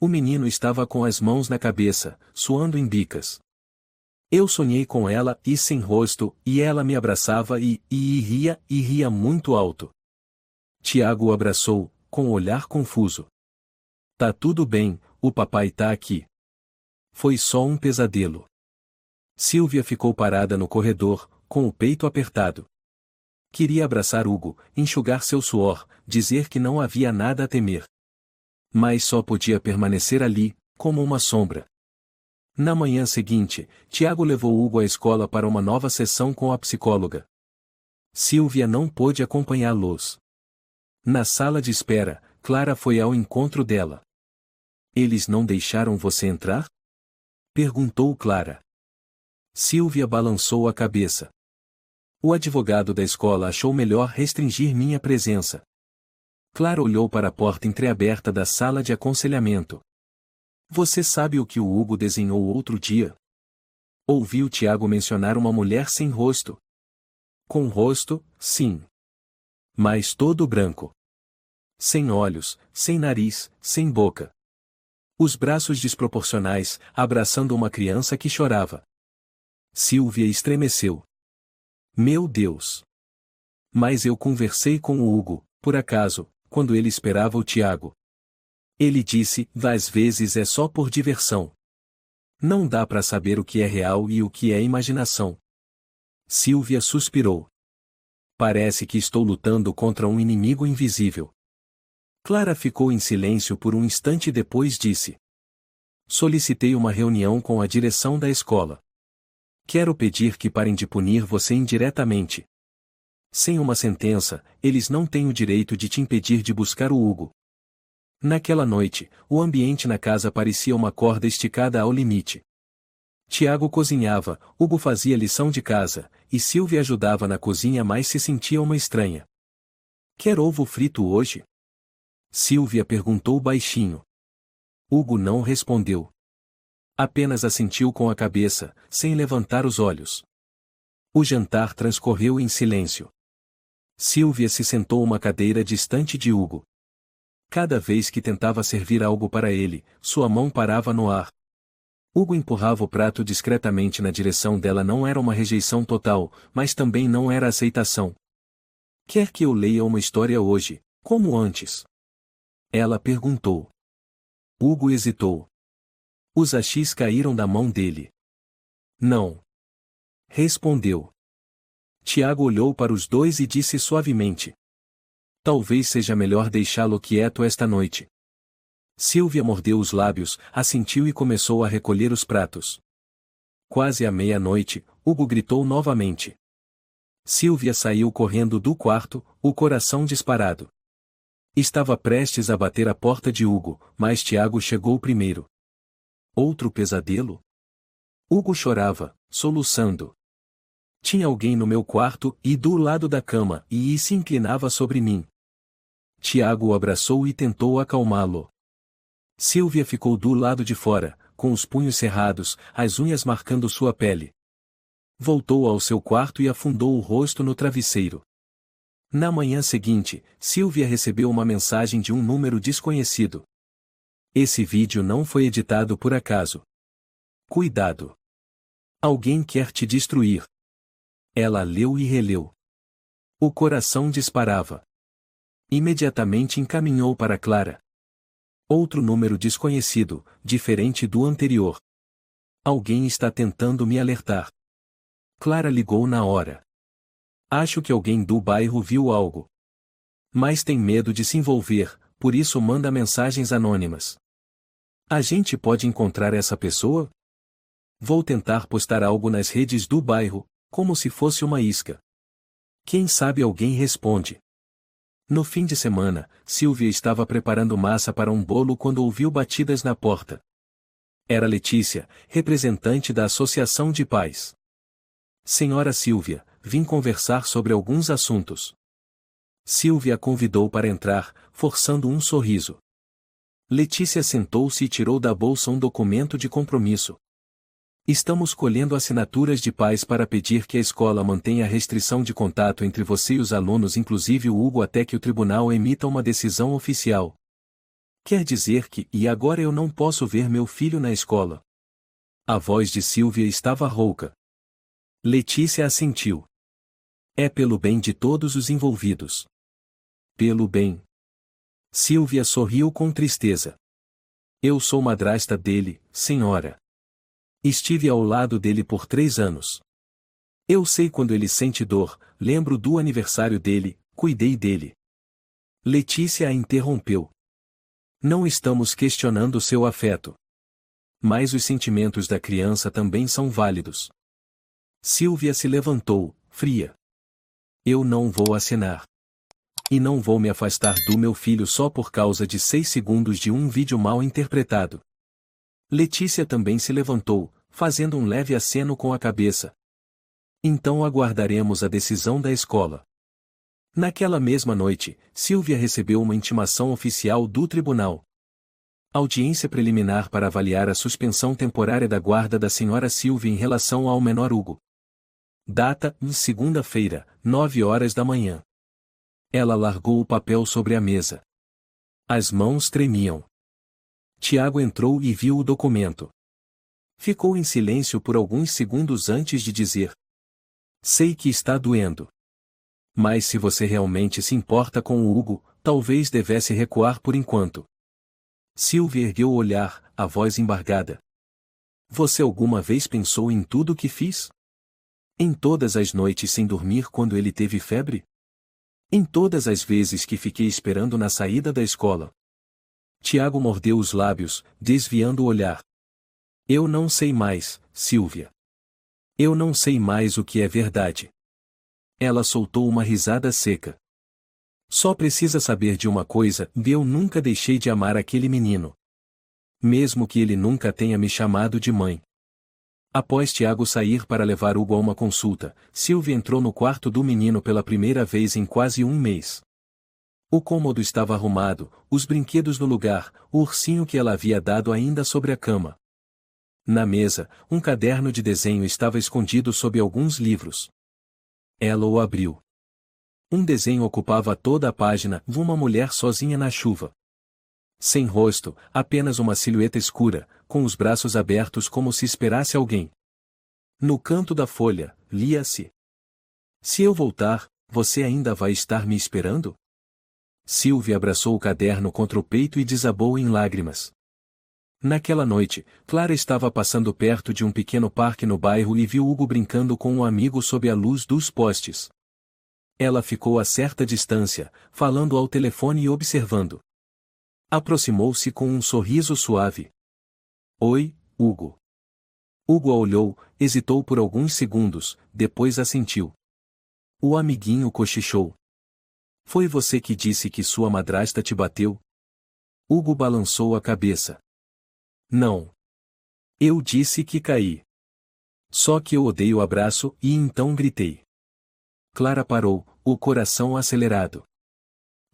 O menino estava com as mãos na cabeça, suando em bicas. Eu sonhei com ela e sem rosto, e ela me abraçava e ria muito alto. Tiago o abraçou, com o olhar confuso. Tá tudo bem, o papai tá aqui. Foi só um pesadelo. Sylvia ficou parada no corredor, com o peito apertado. Queria abraçar Hugo, enxugar seu suor, dizer que não havia nada a temer. Mas só podia permanecer ali, como uma sombra. Na manhã seguinte, Tiago levou Hugo à escola para uma nova sessão com a psicóloga. Sylvia não pôde acompanhá-los. Na sala de espera, Clara foi ao encontro dela. Eles não deixaram você entrar? Perguntou Clara. Sylvia balançou a cabeça. O advogado da escola achou melhor restringir minha presença. Clara olhou para a porta entreaberta da sala de aconselhamento. Você sabe o que o Hugo desenhou outro dia? Ouviu Tiago mencionar uma mulher sem rosto. Com rosto, sim. Mas todo branco. Sem olhos, sem nariz, sem boca. Os braços desproporcionais, abraçando uma criança que chorava. Sylvia estremeceu. Meu Deus! Mas eu conversei com o Hugo, por acaso, quando ele esperava o Tiago. Ele disse, às vezes é só por diversão. Não dá para saber o que é real e o que é imaginação. Sylvia suspirou. Parece que estou lutando contra um inimigo invisível. Clara ficou em silêncio por um instante e depois disse: solicitei uma reunião com a direção da escola. Quero pedir que parem de punir você indiretamente. Sem uma sentença, eles não têm o direito de te impedir de buscar o Hugo. Naquela noite, o ambiente na casa parecia uma corda esticada ao limite. Tiago cozinhava, Hugo fazia lição de casa, e Sylvia ajudava na cozinha, mas se sentia uma estranha. Quer ovo frito hoje? Sylvia perguntou baixinho. Hugo não respondeu. Apenas assentiu com a cabeça, sem levantar os olhos. O jantar transcorreu em silêncio. Sylvia se sentou uma cadeira distante de Hugo. Cada vez que tentava servir algo para ele, sua mão parava no ar. Hugo empurrava o prato discretamente na direção dela. Não era uma rejeição total, mas também não era aceitação. Quer que eu leia uma história hoje, como antes? Ela perguntou. Hugo hesitou. Os hachis caíram da mão dele. Não. Respondeu. Tiago olhou para os dois e disse suavemente: talvez seja melhor deixá-lo quieto esta noite. Sylvia mordeu os lábios, assentiu e começou a recolher os pratos. Quase à meia-noite, Hugo gritou novamente. Sylvia saiu correndo do quarto, o coração disparado. Estava prestes a bater a porta de Hugo, mas Tiago chegou primeiro. Outro pesadelo? Hugo chorava, soluçando. Tinha alguém no meu quarto, e do lado da cama, e se inclinava sobre mim. Tiago o abraçou e tentou acalmá-lo. Sylvia ficou do lado de fora, com os punhos cerrados, as unhas marcando sua pele. Voltou ao seu quarto e afundou o rosto no travesseiro. Na manhã seguinte, Sylvia recebeu uma mensagem de um número desconhecido. Esse vídeo não foi editado por acaso. Cuidado! Alguém quer te destruir. Ela leu e releu. O coração disparava. Imediatamente encaminhou para Clara. Outro número desconhecido, diferente do anterior. Alguém está tentando me alertar. Clara ligou na hora. Acho que alguém do bairro viu algo. Mas tem medo de se envolver, por isso manda mensagens anônimas. A gente pode encontrar essa pessoa? Vou tentar postar algo nas redes do bairro, como se fosse uma isca. Quem sabe alguém responde. No fim de semana, Sylvia estava preparando massa para um bolo quando ouviu batidas na porta. Era Letícia, representante da Associação de Pais. Senhora Sylvia, vim conversar sobre alguns assuntos. Sylvia a convidou para entrar, forçando um sorriso. Letícia sentou-se e tirou da bolsa um documento de compromisso. Estamos colhendo assinaturas de pais para pedir que a escola mantenha a restrição de contato entre você e os alunos, inclusive o Hugo, até que o tribunal emita uma decisão oficial. Quer dizer que, e agora eu não posso ver meu filho na escola? A voz de Sylvia estava rouca. Letícia assentiu. É pelo bem de todos os envolvidos. Pelo bem. Sylvia sorriu com tristeza. Eu sou madrasta dele, senhora. Estive ao lado dele por 3 anos. Eu sei quando ele sente dor, lembro do aniversário dele, cuidei dele. Letícia a interrompeu. Não estamos questionando seu afeto. Mas os sentimentos da criança também são válidos. Sylvia se levantou, fria. Eu não vou assinar. E não vou me afastar do meu filho só por causa de 6 segundos de um vídeo mal interpretado. Letícia também se levantou, fazendo um leve aceno com a cabeça. Então aguardaremos a decisão da escola. Naquela mesma noite, Sylvia recebeu uma intimação oficial do tribunal. Audiência preliminar para avaliar a suspensão temporária da guarda da senhora Sylvia em relação ao menor Hugo. Data, segunda-feira, 9 horas da manhã. Ela largou o papel sobre a mesa. As mãos tremiam. Tiago entrou e viu o documento. Ficou em silêncio por alguns segundos antes de dizer: sei que está doendo. Mas se você realmente se importa com o Hugo, talvez devesse recuar por enquanto. Sylvia ergueu o olhar, a voz embargada. Você alguma vez pensou em tudo o que fiz? Em todas as noites sem dormir quando ele teve febre? Em todas as vezes que fiquei esperando na saída da escola? Tiago mordeu os lábios, desviando o olhar. Eu não sei mais, Sylvia. Eu não sei mais o que é verdade. Ela soltou uma risada seca. Só precisa saber de uma coisa, eu nunca deixei de amar aquele menino. Mesmo que ele nunca tenha me chamado de mãe. Após Tiago sair para levar Hugo a uma consulta, Sylvia entrou no quarto do menino pela primeira vez em quase um mês. O cômodo estava arrumado, os brinquedos no lugar, o ursinho que ela havia dado ainda sobre a cama. Na mesa, um caderno de desenho estava escondido sob alguns livros. Ela o abriu. Um desenho ocupava toda a página, uma mulher sozinha na chuva. Sem rosto, apenas uma silhueta escura, com os braços abertos como se esperasse alguém. No canto da folha, lia-se: Se eu voltar, você ainda vai estar me esperando? Sylvia abraçou o caderno contra o peito e desabou em lágrimas. Naquela noite, Clara estava passando perto de um pequeno parque no bairro e viu Hugo brincando com um amigo sob a luz dos postes. Ela ficou a certa distância, falando ao telefone e observando. Aproximou-se com um sorriso suave. Oi, Hugo. Hugo a olhou, hesitou por alguns segundos, depois assentiu. O amiguinho cochichou. Foi você que disse que sua madrasta te bateu? Hugo balançou a cabeça. Não. Eu disse que caí. Só que eu odeio o abraço e então gritei. Clara parou, o coração acelerado.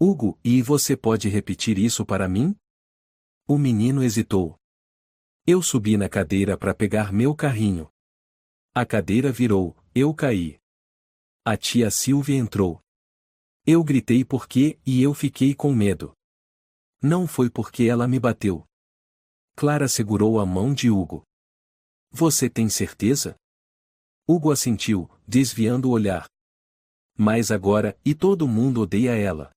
Hugo, e você pode repetir isso para mim? O menino hesitou. Eu subi na cadeira para pegar meu carrinho. A cadeira virou, eu caí. A tia Sylvia entrou. Eu gritei porque, e eu fiquei com medo. Não foi porque ela me bateu. Clara segurou a mão de Hugo. Você tem certeza? Hugo assentiu, desviando o olhar. Mas agora, e todo mundo odeia ela.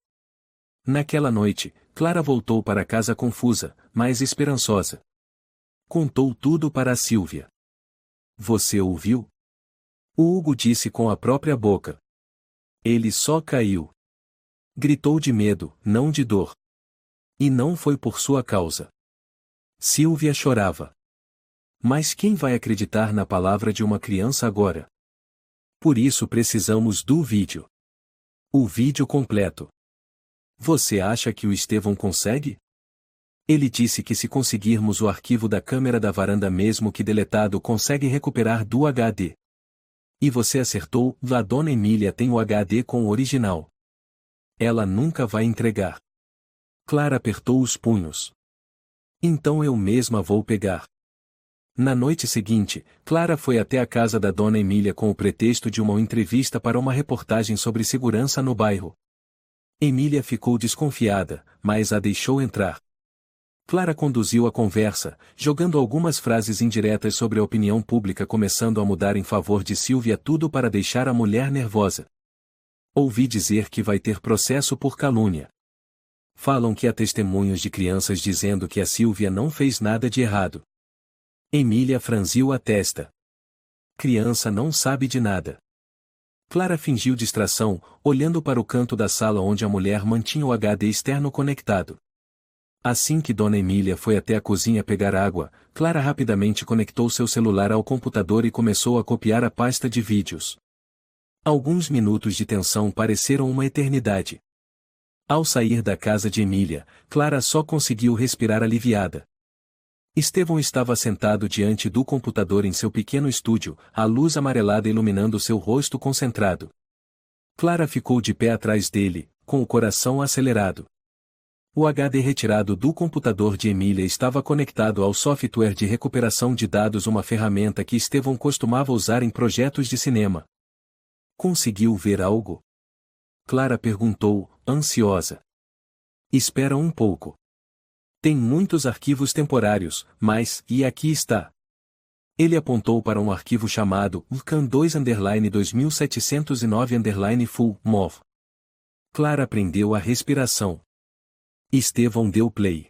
Naquela noite, Clara voltou para casa confusa, mas esperançosa. Contou tudo para a Sylvia. Você ouviu? O Hugo disse com a própria boca. Ele só caiu. Gritou de medo, não de dor. E não foi por sua causa. Sylvia chorava. Mas quem vai acreditar na palavra de uma criança agora? Por isso precisamos do vídeo. O vídeo completo. Você acha que o Estevão consegue? Ele disse que se conseguirmos o arquivo da câmera da varanda mesmo que deletado consegue recuperar do HD. E você acertou, a dona Emília tem o HD com o original. Ela nunca vai entregar. Clara apertou os punhos. Então eu mesma vou pegar. Na noite seguinte, Clara foi até a casa da dona Emília com o pretexto de uma entrevista para uma reportagem sobre segurança no bairro. Emília ficou desconfiada, mas a deixou entrar. Clara conduziu a conversa, jogando algumas frases indiretas sobre a opinião pública começando a mudar em favor de Sylvia, tudo para deixar a mulher nervosa. Ouvi dizer que vai ter processo por calúnia. Falam que há testemunhos de crianças dizendo que a Sylvia não fez nada de errado. Emília franziu a testa. Criança não sabe de nada. Clara fingiu distração, olhando para o canto da sala onde a mulher mantinha o HD externo conectado. Assim que Dona Emília foi até a cozinha pegar água, Clara rapidamente conectou seu celular ao computador e começou a copiar a pasta de vídeos. Alguns minutos de tensão pareceram uma eternidade. Ao sair da casa de Emília, Clara só conseguiu respirar aliviada. Estevão estava sentado diante do computador em seu pequeno estúdio, a luz amarelada iluminando seu rosto concentrado. Clara ficou de pé atrás dele, com o coração acelerado. O HD retirado do computador de Emília estava conectado ao software de recuperação de dados, uma ferramenta que Estevão costumava usar em projetos de cinema. Conseguiu ver algo? Clara perguntou, ansiosa. Espera um pouco. Tem muitos arquivos temporários, mas, e aqui está. Ele apontou para um arquivo chamado UCAN2-2709-full-MOV. Clara prendeu a respiração. Estevão deu play.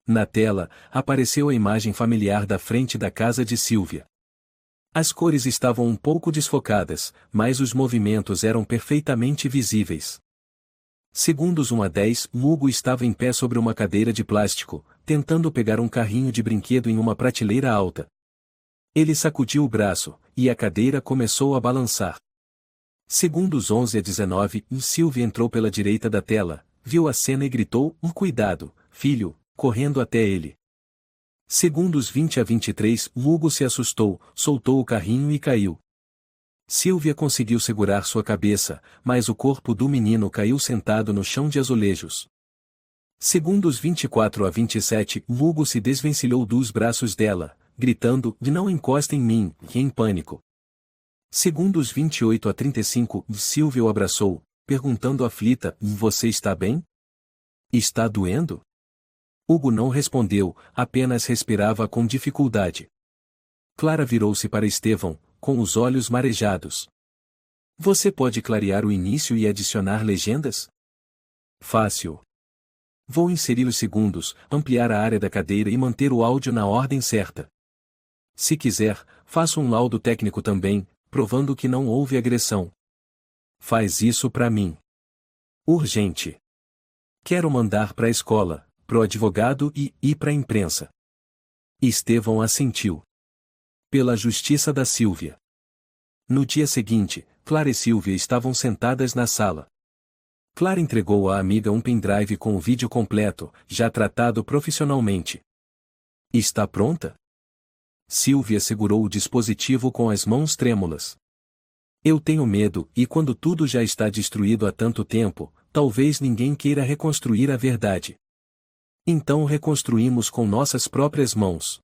Na tela, apareceu a imagem familiar da frente da casa de Silvia. As cores estavam um pouco desfocadas, mas os movimentos eram perfeitamente visíveis. Segundos 1 a 10, Hugo estava em pé sobre uma cadeira de plástico, tentando pegar um carrinho de brinquedo em uma prateleira alta. Ele sacudiu o braço, e a cadeira começou a balançar. Segundos 11 a 19, Silvia entrou pela direita da tela, viu a cena e gritou, cuidado, filho, correndo até ele. Segundos 20 a 23, Hugo se assustou, soltou o carrinho e caiu. Silvia conseguiu segurar sua cabeça, mas o corpo do menino caiu sentado no chão de azulejos. Segundos 24 a 27, Hugo se desvencilhou dos braços dela, gritando, não encosta em mim, em pânico. Segundos 28 a 35, Silvia o abraçou, perguntando aflita, você está bem? Está doendo? Hugo não respondeu, apenas respirava com dificuldade. Clara virou-se para Estevão, com os olhos marejados. Você pode clarear o início e adicionar legendas? Fácil. Vou inserir os segundos, ampliar a área da cadeira e manter o áudio na ordem certa. Se quiser, faço um laudo técnico também, provando que não houve agressão. Faz isso para mim. Urgente. Quero mandar para a escola, pro advogado e para a imprensa. Estevão assentiu. Pela justiça da Silvia. No dia seguinte, Clara e Silvia estavam sentadas na sala. Clara entregou à amiga um pendrive com o vídeo completo, já tratado profissionalmente. Está pronta? Silvia segurou o dispositivo com as mãos trêmulas. Eu tenho medo, e quando tudo já está destruído há tanto tempo, talvez ninguém queira reconstruir a verdade. Então reconstruímos com nossas próprias mãos.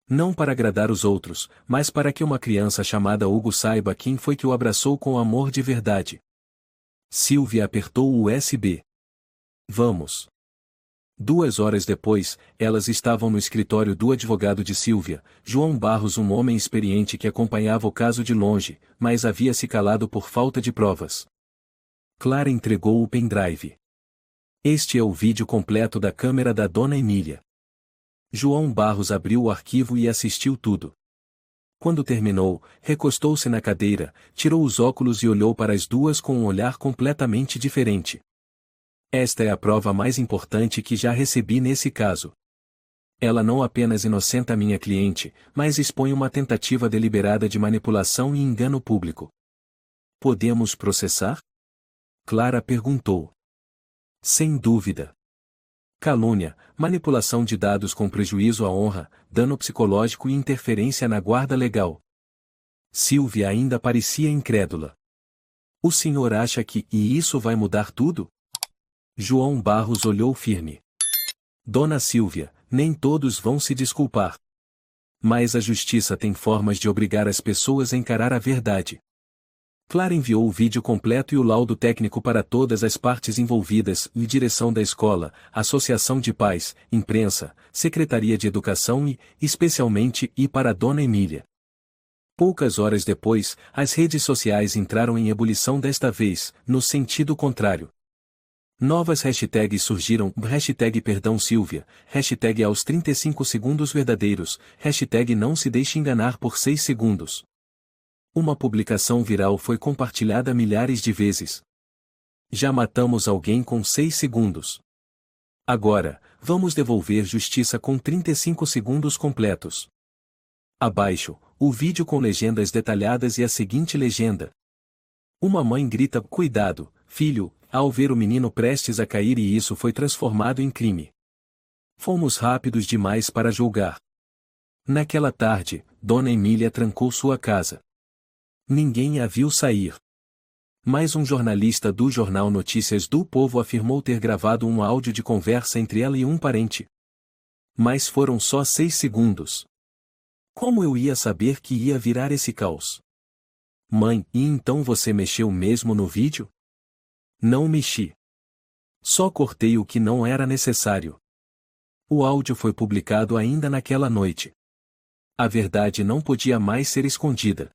Não para agradar os outros, mas para que uma criança chamada Hugo saiba quem foi que o abraçou com amor de verdade. Silvia apertou o USB. Vamos. 2 horas depois, elas estavam no escritório do advogado de Silvia, João Barros, um homem experiente que acompanhava o caso de longe, mas havia se calado por falta de provas. Clara entregou o pendrive. Este é o vídeo completo da câmera da Dona Emília. João Barros abriu o arquivo e assistiu tudo. Quando terminou, recostou-se na cadeira, tirou os óculos e olhou para as duas com um olhar completamente diferente. Esta é a prova mais importante que já recebi nesse caso. Ela não apenas inocenta minha cliente, mas expõe uma tentativa deliberada de manipulação e engano público. Podemos processar? Clara perguntou. Sem dúvida. Calúnia, manipulação de dados com prejuízo à honra, dano psicológico e interferência na guarda legal. Silvia ainda parecia incrédula. O senhor acha que isso vai mudar tudo? João Barros olhou firme. Dona Silvia, nem todos vão se desculpar. Mas a justiça tem formas de obrigar as pessoas a encarar a verdade. Clara enviou o vídeo completo e o laudo técnico para todas as partes envolvidas, e direção da escola, associação de pais, imprensa, secretaria de educação e, especialmente, para Dona Emília. Poucas horas depois, as redes sociais entraram em ebulição desta vez, no sentido contrário. Novas hashtags surgiram, hashtag perdão Silvia, hashtag aos 35 segundos verdadeiros, hashtag não se deixe enganar por 6 segundos. Uma publicação viral foi compartilhada milhares de vezes. Já matamos alguém com 6 segundos. Agora, vamos devolver justiça com 35 segundos completos. Abaixo, o vídeo com legendas detalhadas e a seguinte legenda. Uma mãe grita, cuidado, filho, ao ver o menino prestes a cair e isso foi transformado em crime. Fomos rápidos demais para julgar. Naquela tarde, Dona Emília trancou sua casa. Ninguém a viu sair. Mas um jornalista do jornal Notícias do Povo afirmou ter gravado um áudio de conversa entre ela e um parente. Mas foram só 6 segundos. Como eu ia saber que ia virar esse caos? Mãe, e então você mexeu mesmo no vídeo? Não mexi. Só cortei o que não era necessário. O áudio foi publicado ainda naquela noite. A verdade não podia mais ser escondida.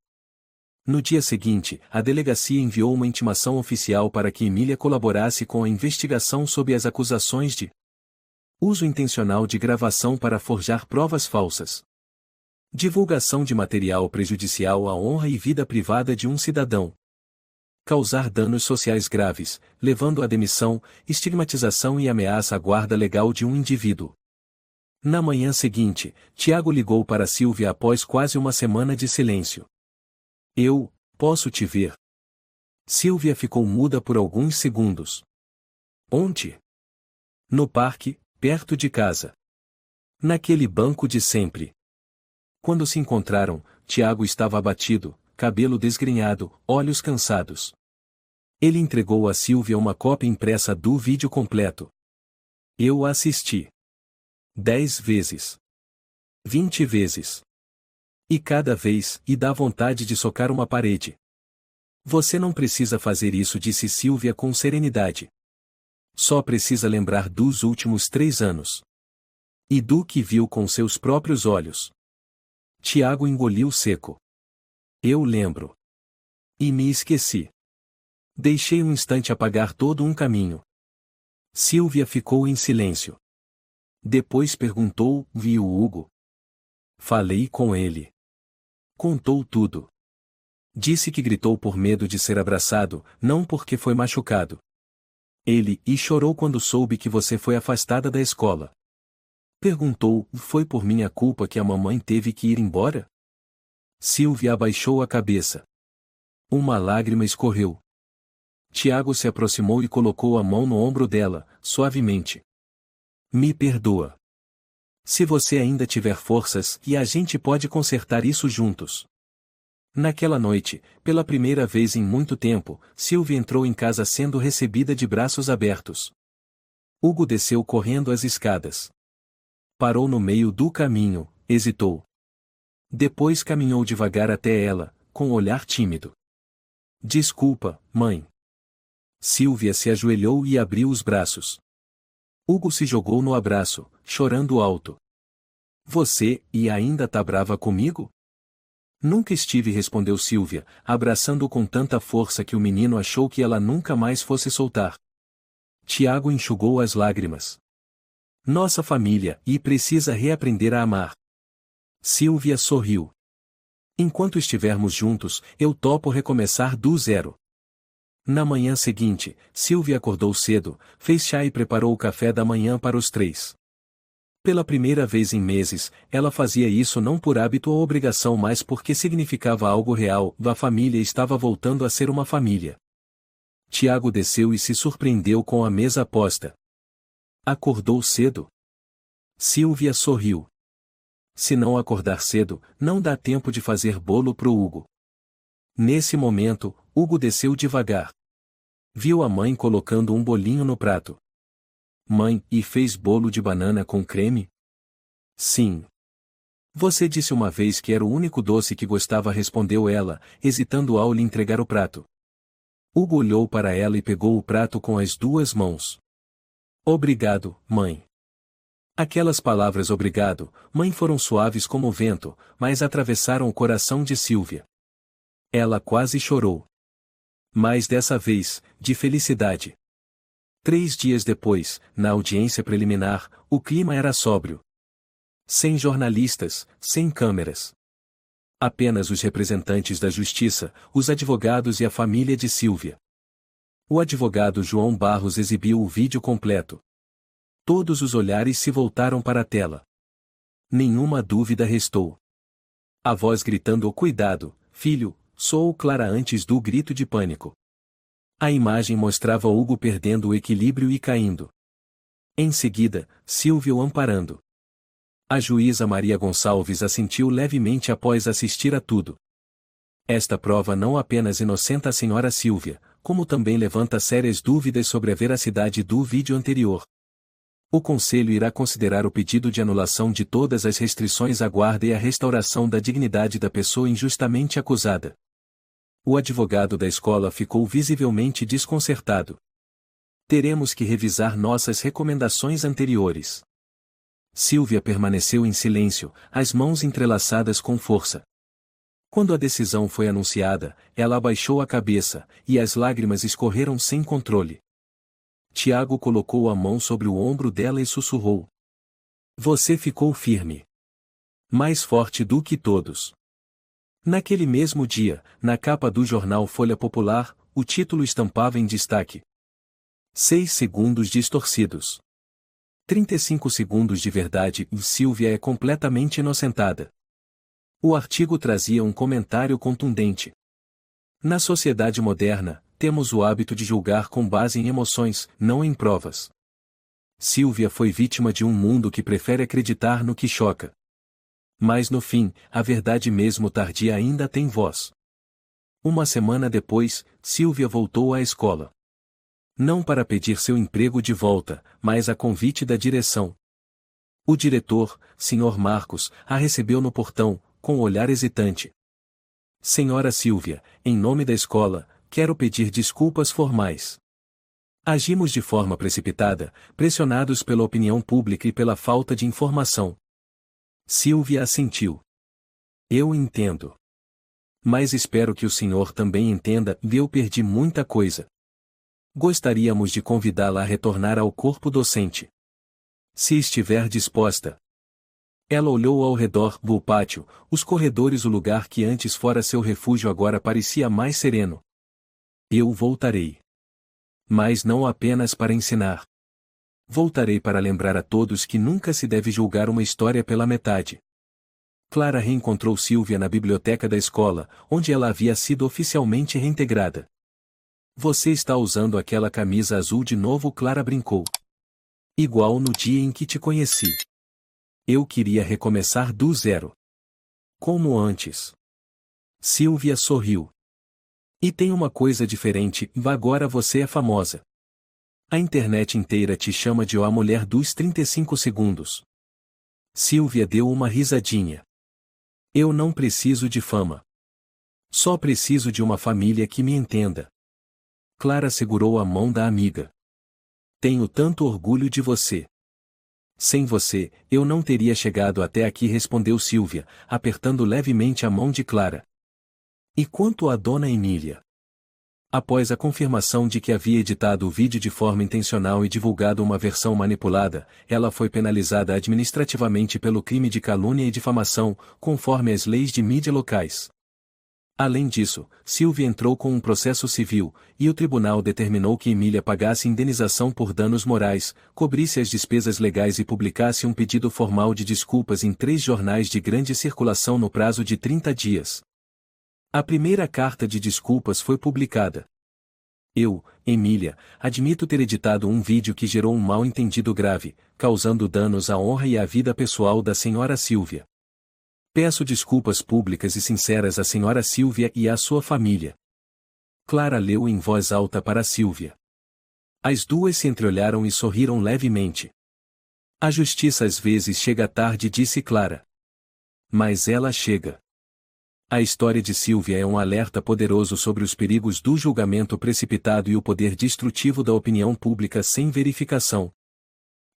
No dia seguinte, a delegacia enviou uma intimação oficial para que Emília colaborasse com a investigação sob as acusações de Uso intencional de gravação para forjar provas falsas. Divulgação de material prejudicial à honra e vida privada de um cidadão. Causar danos sociais graves, levando à demissão, estigmatização e ameaça à guarda legal de um indivíduo. Na manhã seguinte, Tiago ligou para Sílvia após quase uma semana de silêncio. Eu, posso te ver? Sílvia ficou muda por alguns segundos. Onde? No parque, perto de casa. Naquele banco de sempre. Quando se encontraram, Tiago estava abatido, cabelo desgrenhado, olhos cansados. Ele entregou a Sílvia uma cópia impressa do vídeo completo. Eu assisti. 10 vezes. 20 vezes. E cada vez, e dá vontade de socar uma parede. Você não precisa fazer isso, disse Sílvia com serenidade. Só precisa lembrar dos últimos 3 anos. E do que viu com seus próprios olhos. Tiago engoliu seco. Eu lembro. E me esqueci. Deixei um instante apagar todo um caminho. Sílvia ficou em silêncio. Depois perguntou: viu Hugo? Falei com ele. Contou tudo. Disse que gritou por medo de ser abraçado, não porque foi machucado. Ele e chorou quando soube que você foi afastada da escola. Perguntou: foi por minha culpa que a mamãe teve que ir embora? Sílvia abaixou a cabeça. Uma lágrima escorreu. Tiago se aproximou e colocou a mão no ombro dela, suavemente. Me perdoa. Se você ainda tiver forças, e a gente pode consertar isso juntos. Naquela noite, pela primeira vez em muito tempo, Sílvia entrou em casa sendo recebida de braços abertos. Hugo desceu correndo as escadas. Parou no meio do caminho, hesitou. Depois caminhou devagar até ela, com um olhar tímido. Desculpa, mãe. Sílvia se ajoelhou e abriu os braços. Hugo se jogou no abraço, chorando alto. Você, e ainda tá brava comigo? Nunca estive, respondeu Sílvia, abraçando-o com tanta força que o menino achou que ela nunca mais fosse soltar. Tiago enxugou as lágrimas. Nossa família, e precisa reaprender a amar. Sílvia sorriu. Enquanto estivermos juntos, eu topo recomeçar do zero. Na manhã seguinte, Sílvia acordou cedo, fez chá e preparou o café da manhã para os 3. Pela primeira vez em meses, ela fazia isso não por hábito ou obrigação, mas porque significava algo real, a família estava voltando a ser uma família. Tiago desceu e se surpreendeu com a mesa posta. Acordou cedo? Sílvia sorriu. Se não acordar cedo, não dá tempo de fazer bolo pro Hugo. Nesse momento, Hugo desceu devagar. Viu a mãe colocando um bolinho no prato. Mãe, e fez bolo de banana com creme? Sim. Você disse uma vez que era o único doce que gostava, respondeu ela, hesitando ao lhe entregar o prato. Hugo olhou para ela e pegou o prato com as 2 mãos. Obrigado, mãe. Aquelas palavras obrigado, mãe, foram suaves como o vento, mas atravessaram o coração de Sílvia. Ela quase chorou. Mas dessa vez, de felicidade. 3 dias depois, na audiência preliminar, o clima era sóbrio. Sem jornalistas, sem câmeras. Apenas os representantes da justiça, os advogados e a família de Sílvia. O advogado João Barros exibiu o vídeo completo. Todos os olhares se voltaram para a tela. Nenhuma dúvida restou. A voz gritando: cuidado, filho, soou clara antes do grito de pânico. A imagem mostrava Hugo perdendo o equilíbrio e caindo. Em seguida, Sílvia o amparando. A juíza Maria Gonçalves assentiu levemente após assistir a tudo. Esta prova não apenas inocenta a senhora Sílvia, como também levanta sérias dúvidas sobre a veracidade do vídeo anterior. O Conselho irá considerar o pedido de anulação de todas as restrições à guarda e à restauração da dignidade da pessoa injustamente acusada. O advogado da escola ficou visivelmente desconcertado. Teremos que revisar nossas recomendações anteriores. Sílvia permaneceu em silêncio, as mãos entrelaçadas com força. Quando a decisão foi anunciada, ela abaixou a cabeça, e as lágrimas escorreram sem controle. Tiago colocou a mão sobre o ombro dela e sussurrou. Você ficou firme. Mais forte do que todos. Naquele mesmo dia, na capa do jornal Folha Popular, o título estampava em destaque: 6 segundos distorcidos. 35 segundos de verdade e Sílvia é completamente inocentada. O artigo trazia um comentário contundente. Na sociedade moderna, temos o hábito de julgar com base em emoções, não em provas. Sílvia foi vítima de um mundo que prefere acreditar no que choca. Mas no fim, a verdade mesmo tardia ainda tem voz. Uma semana depois, Sílvia voltou à escola. Não para pedir seu emprego de volta, mas a convite da direção. O diretor, Sr. Marcos, a recebeu no portão, com um olhar hesitante. Senhora Sílvia, em nome da escola, quero pedir desculpas formais. Agimos de forma precipitada, pressionados pela opinião pública e pela falta de informação. Sílvia assentiu. Eu entendo. Mas espero que o senhor também entenda, eu perdi muita coisa. Gostaríamos de convidá-la a retornar ao corpo docente. Se estiver disposta. Ela olhou ao redor, o pátio, os corredores, o lugar que antes fora seu refúgio agora parecia mais sereno. Eu voltarei. Mas não apenas para ensinar. Voltarei para lembrar a todos que nunca se deve julgar uma história pela metade. Clara reencontrou Sílvia na biblioteca da escola, onde ela havia sido oficialmente reintegrada. Você está usando aquela camisa azul de novo, Clara brincou. Igual no dia em que te conheci. Eu queria recomeçar do zero. Como antes. Sílvia sorriu. E tem uma coisa diferente, agora você é famosa. A internet inteira te chama de a mulher dos 35 segundos. Sílvia deu uma risadinha. Eu não preciso de fama. Só preciso de uma família que me entenda. Clara segurou a mão da amiga. Tenho tanto orgulho de você. Sem você, eu não teria chegado até aqui, respondeu Sílvia, apertando levemente a mão de Clara. E quanto à dona Emília? Após a confirmação de que havia editado o vídeo de forma intencional e divulgado uma versão manipulada, ela foi penalizada administrativamente pelo crime de calúnia e difamação, conforme as leis de mídia locais. Além disso, Sílvia entrou com um processo civil, e o tribunal determinou que Emília pagasse indenização por danos morais, cobrisse as despesas legais e publicasse um pedido formal de desculpas em 3 jornais de grande circulação no prazo de 30 dias. A primeira carta de desculpas foi publicada. Eu, Emília, admito ter editado um vídeo que gerou um mal-entendido grave, causando danos à honra e à vida pessoal da senhora Sílvia. Peço desculpas públicas e sinceras à senhora Sílvia e à sua família. Clara leu em voz alta para Sílvia. As duas se entreolharam e sorriram levemente. A justiça às vezes chega tarde, disse Clara. Mas ela chega. A história de Sílvia é um alerta poderoso sobre os perigos do julgamento precipitado e o poder destrutivo da opinião pública sem verificação.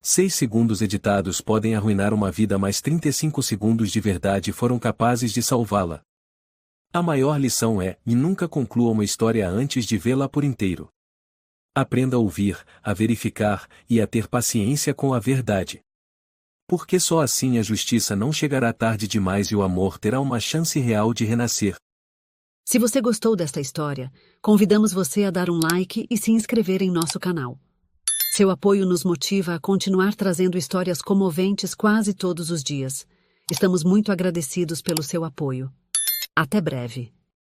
6 segundos editados podem arruinar uma vida, mas 35 segundos de verdade foram capazes de salvá-la. A maior lição é: nunca conclua uma história antes de vê-la por inteiro. Aprenda a ouvir, a verificar e a ter paciência com a verdade. Porque só assim a justiça não chegará tarde demais e o amor terá uma chance real de renascer. Se você gostou desta história, convidamos você a dar um like e se inscrever em nosso canal. Seu apoio nos motiva a continuar trazendo histórias comoventes quase todos os dias. Estamos muito agradecidos pelo seu apoio. Até breve.